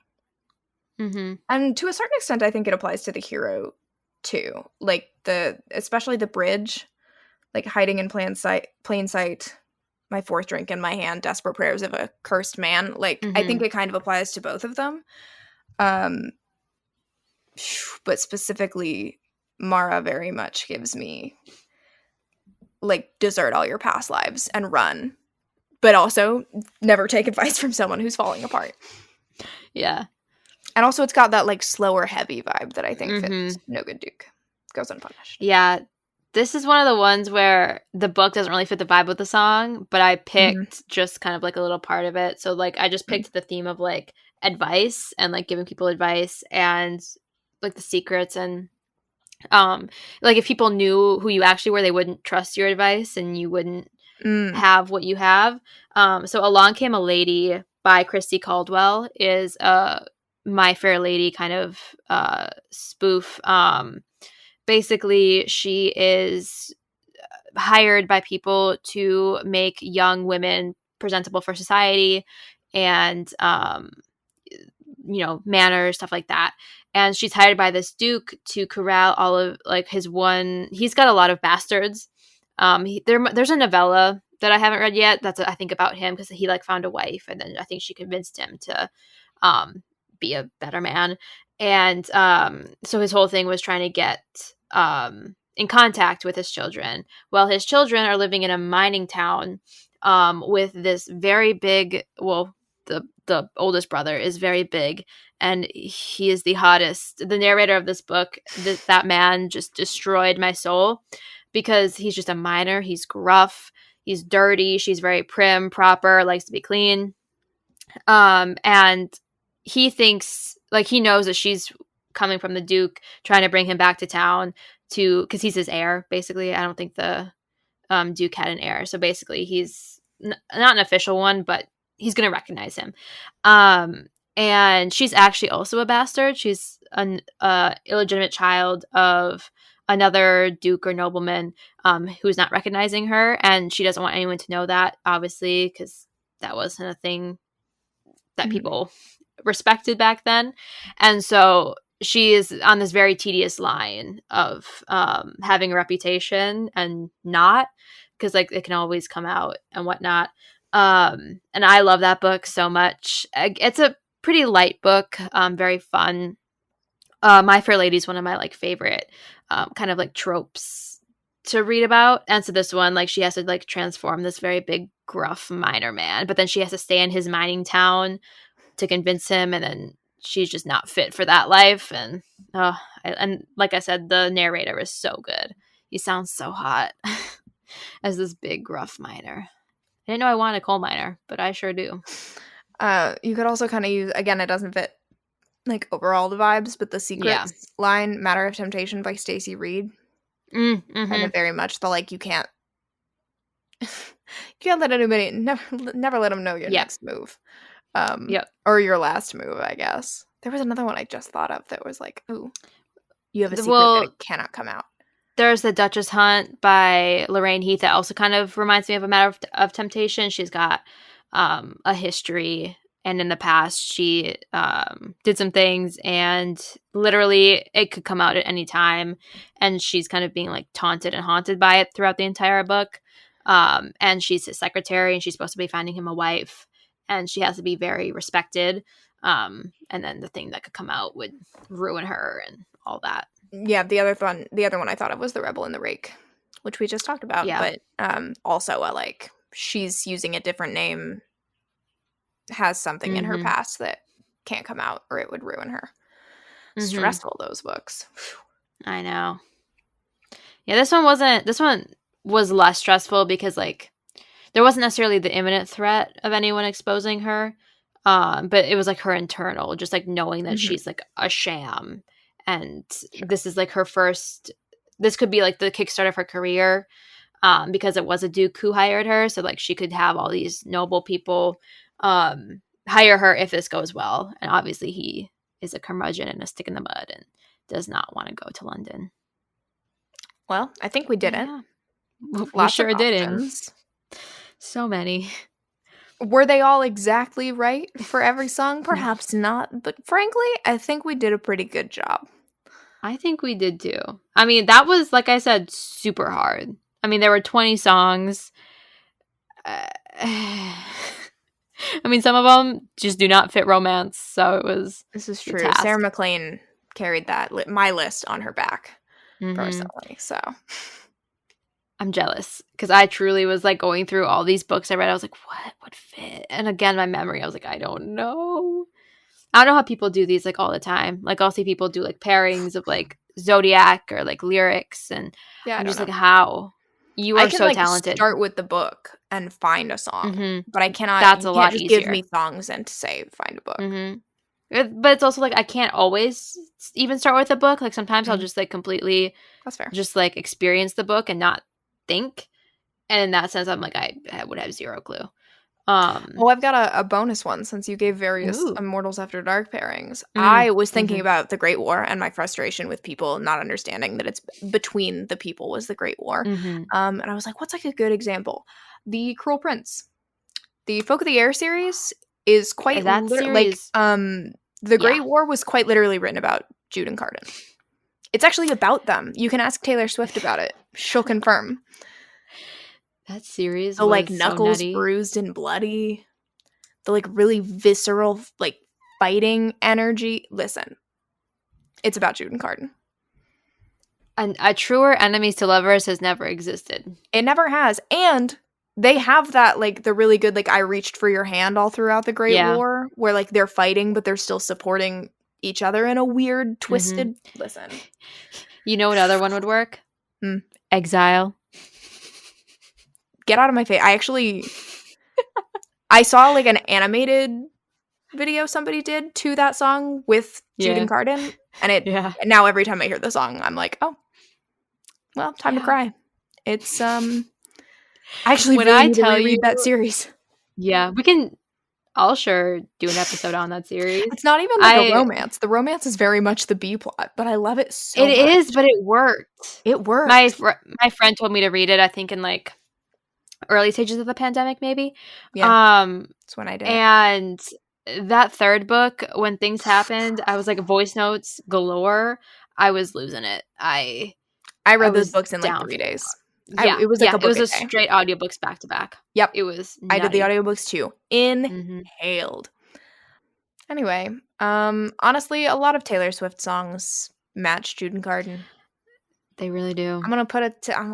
And to a certain extent, I think it applies to the hero too. Like especially the bridge, like hiding in plain sight, my fourth drink in my hand, desperate prayers of a cursed man. Like I think it kind of applies to both of them. But specifically, Mara very much gives me like desert all your past lives and run, but also never take advice from someone who's falling apart. Yeah. And also it's got that like slower, heavy vibe that I think fits No Good Duke Goes Unpunished. Yeah. This is one of the ones where the book doesn't really fit the vibe of the song, but I picked just kind of like a little part of it. So like I just picked the theme of like advice and like giving people advice and like the secrets and like if people knew who you actually were, they wouldn't trust your advice and you wouldn't have what you have. So Along Came a Lady by Christy Caldwell is My Fair Lady kind of spoof. Basically, she is hired by people to make young women presentable for society and, manners, stuff like that. And she's hired by this duke to corral all of like he's got a lot of bastards. There's a novella that I haven't read yet. That's I think about him because he like found a wife and then I think she convinced him to be a better man. And so his whole thing was trying to get in contact with his children. Well, his children are living in a mining town with this very big, well, the oldest brother is very big and he is the hottest. The narrator of this book, that man just destroyed my soul because he's just a minor. He's gruff. He's dirty. She's very prim, proper, likes to be clean. And he thinks, like, he knows that she's coming from the Duke, trying to bring him back to town because he's his heir, basically. I don't think the Duke had an heir. So basically he's not an official one, but he's going to recognize him. And she's actually also a bastard. She's an illegitimate child of another duke or nobleman who's not recognizing her. And she doesn't want anyone to know that, obviously, because that wasn't a thing that people respected back then. And so she is on this very tedious line of having a reputation and not, because like it can always come out and whatnot. And I love that book so much. It's a pretty light book, very fun. My Fair Lady is one of my like favorite kind of like tropes to read about. And so this one, like, she has to like transform this very big, gruff miner man, but then she has to stay in his mining town to convince him, and then she's just not fit for that life. And and like I said, the narrator is so good. He sounds so hot as this big, gruff miner. I didn't know I wanted a coal miner, but I sure do. You could also kind of use, again, it doesn't fit like overall the vibes, but the Secrets line, Matter of Temptation by Stacy Reid. Kind of very much the like, you can't let anybody, never let them know your next move. Or your last move, I guess. There was another one I just thought of that was like, ooh, you have a secret that it cannot come out. There's the Duchess Hunt by Lorraine Heath that also kind of reminds me of A Matter of Temptation. She's got a history, and in the past she did some things, and literally it could come out at any time, and she's kind of being like taunted and haunted by it throughout the entire book. And she's his secretary, and she's supposed to be finding him a wife, and she has to be very respected. And then the thing that could come out would ruin her and all that. Yeah, the other one I thought of was The Rebel in the Rake, which we just talked about. Yeah. But also like she's using a different name, has something in her past that can't come out or it would ruin her. Stressful, those books. I know. Yeah, this one was less stressful because like there wasn't necessarily the imminent threat of anyone exposing her. But it was like her internal, just like knowing that she's like a sham. And this is like her first, this could be like the kickstart of her career, because it was a duke who hired her. So like she could have all these noble people hire her if this goes well. And obviously he is a curmudgeon and a stick in the mud and does not want to go to London. Well, I think we did it. We sure didn't. So many. Were they all exactly right for every song? Perhaps not. But frankly, I think we did a pretty good job. I think we did too. I mean, that was, like I said, super hard. I mean, there were 20 songs. I mean, some of them just do not fit romance. So it was. This is true. Sarah MacLean carried my list on her back personally. So. I'm jealous because I truly was like going through all these books I read. I was like, what would fit? And again, my memory, I was like, I don't know. I don't know how people do these like all the time. Like I'll see people do like pairings of like Zodiac or like lyrics. And I'm just like, how? You are so talented. Start with the book and find a song. But I cannot. That's a lot easier. Give me songs and say, find a book. But it's also like I can't always even start with a book. Like sometimes I'll just like completely That's fair. Just like experience the book and not think, and in that sense I'm like I would have zero clue. Well, I've got a bonus one since you gave various Immortals After Dark pairings. I was thinking about the Great War and my frustration with people not understanding that it's between the people was the Great War. And I was like, what's like a good example? The Cruel Prince. The Folk of the Air series is quite that series, the Great War was quite literally written about Jude and Cardan. It's actually about them. You can ask Taylor Swift about it. She'll confirm. That series the was like knuckles so nutty. Bruised and bloody. The like really visceral like fighting energy. Listen, it's about Jude and Cardan. And a truer enemies to lovers has never existed. It never has. And they have that, like, the really good, like, I reached for your hand all throughout the Great War, where, like, they're fighting, but they're still supporting each other in a weird, twisted listen. You know what other one would work? Exile. Get out of my face. I saw, like, an animated video somebody did to that song with Juden Carden, and now every time I hear the song, I'm like, oh, well, time to cry. It's, I actually really need to reread that series. Yeah, I'll sure do an episode on that series. It's not even like a romance. The romance is very much the B plot, but I love it so much. It is, but it worked. It worked. My friend told me to read it, I think in like early stages of the pandemic, maybe. Yeah, that's when I did. And that third book, when things happened, I was like voice notes galore. I was losing it. I read those books in like 3 days. Yeah, it was like a book. It was straight audiobooks back to back. Yep, it was. Nutty. I did the audiobooks too. Inhaled. Anyway, honestly, a lot of Taylor Swift songs match Juden Carden. They really do. I'm gonna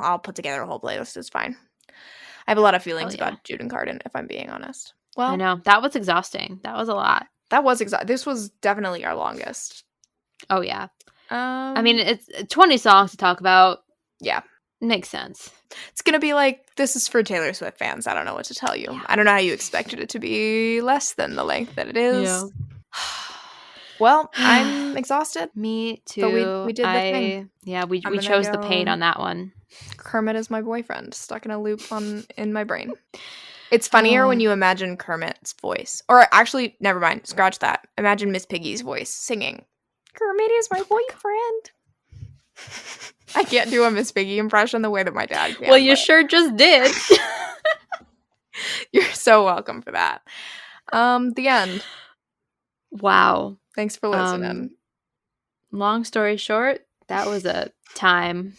I'll put together a whole playlist. It's fine. I have a lot of feelings about Juden Carden, if I'm being honest. Well, I know that was exhausting. That was a lot. That was exhausting. This was definitely our longest. Oh yeah. I mean, it's 20 songs to talk about. Yeah. Makes sense. It's going to be like, this is for Taylor Swift fans. I don't know what to tell you. Yeah. I don't know how you expected it to be less than the length that it is. Yeah. Well, I'm exhausted. Me too. But we did the thing. Yeah, we chose the pain on that one. Kermit is my boyfriend, stuck in a loop in my brain. It's funnier when you imagine Kermit's voice. Or actually, never mind. Scratch that. Imagine Miss Piggy's voice singing. Kermit is my boyfriend. I can't do a Miss Piggy impression the way that my dad can. Well, you sure just did. You're so welcome for that. The end. Wow. Thanks for listening. Long story short, that was a time.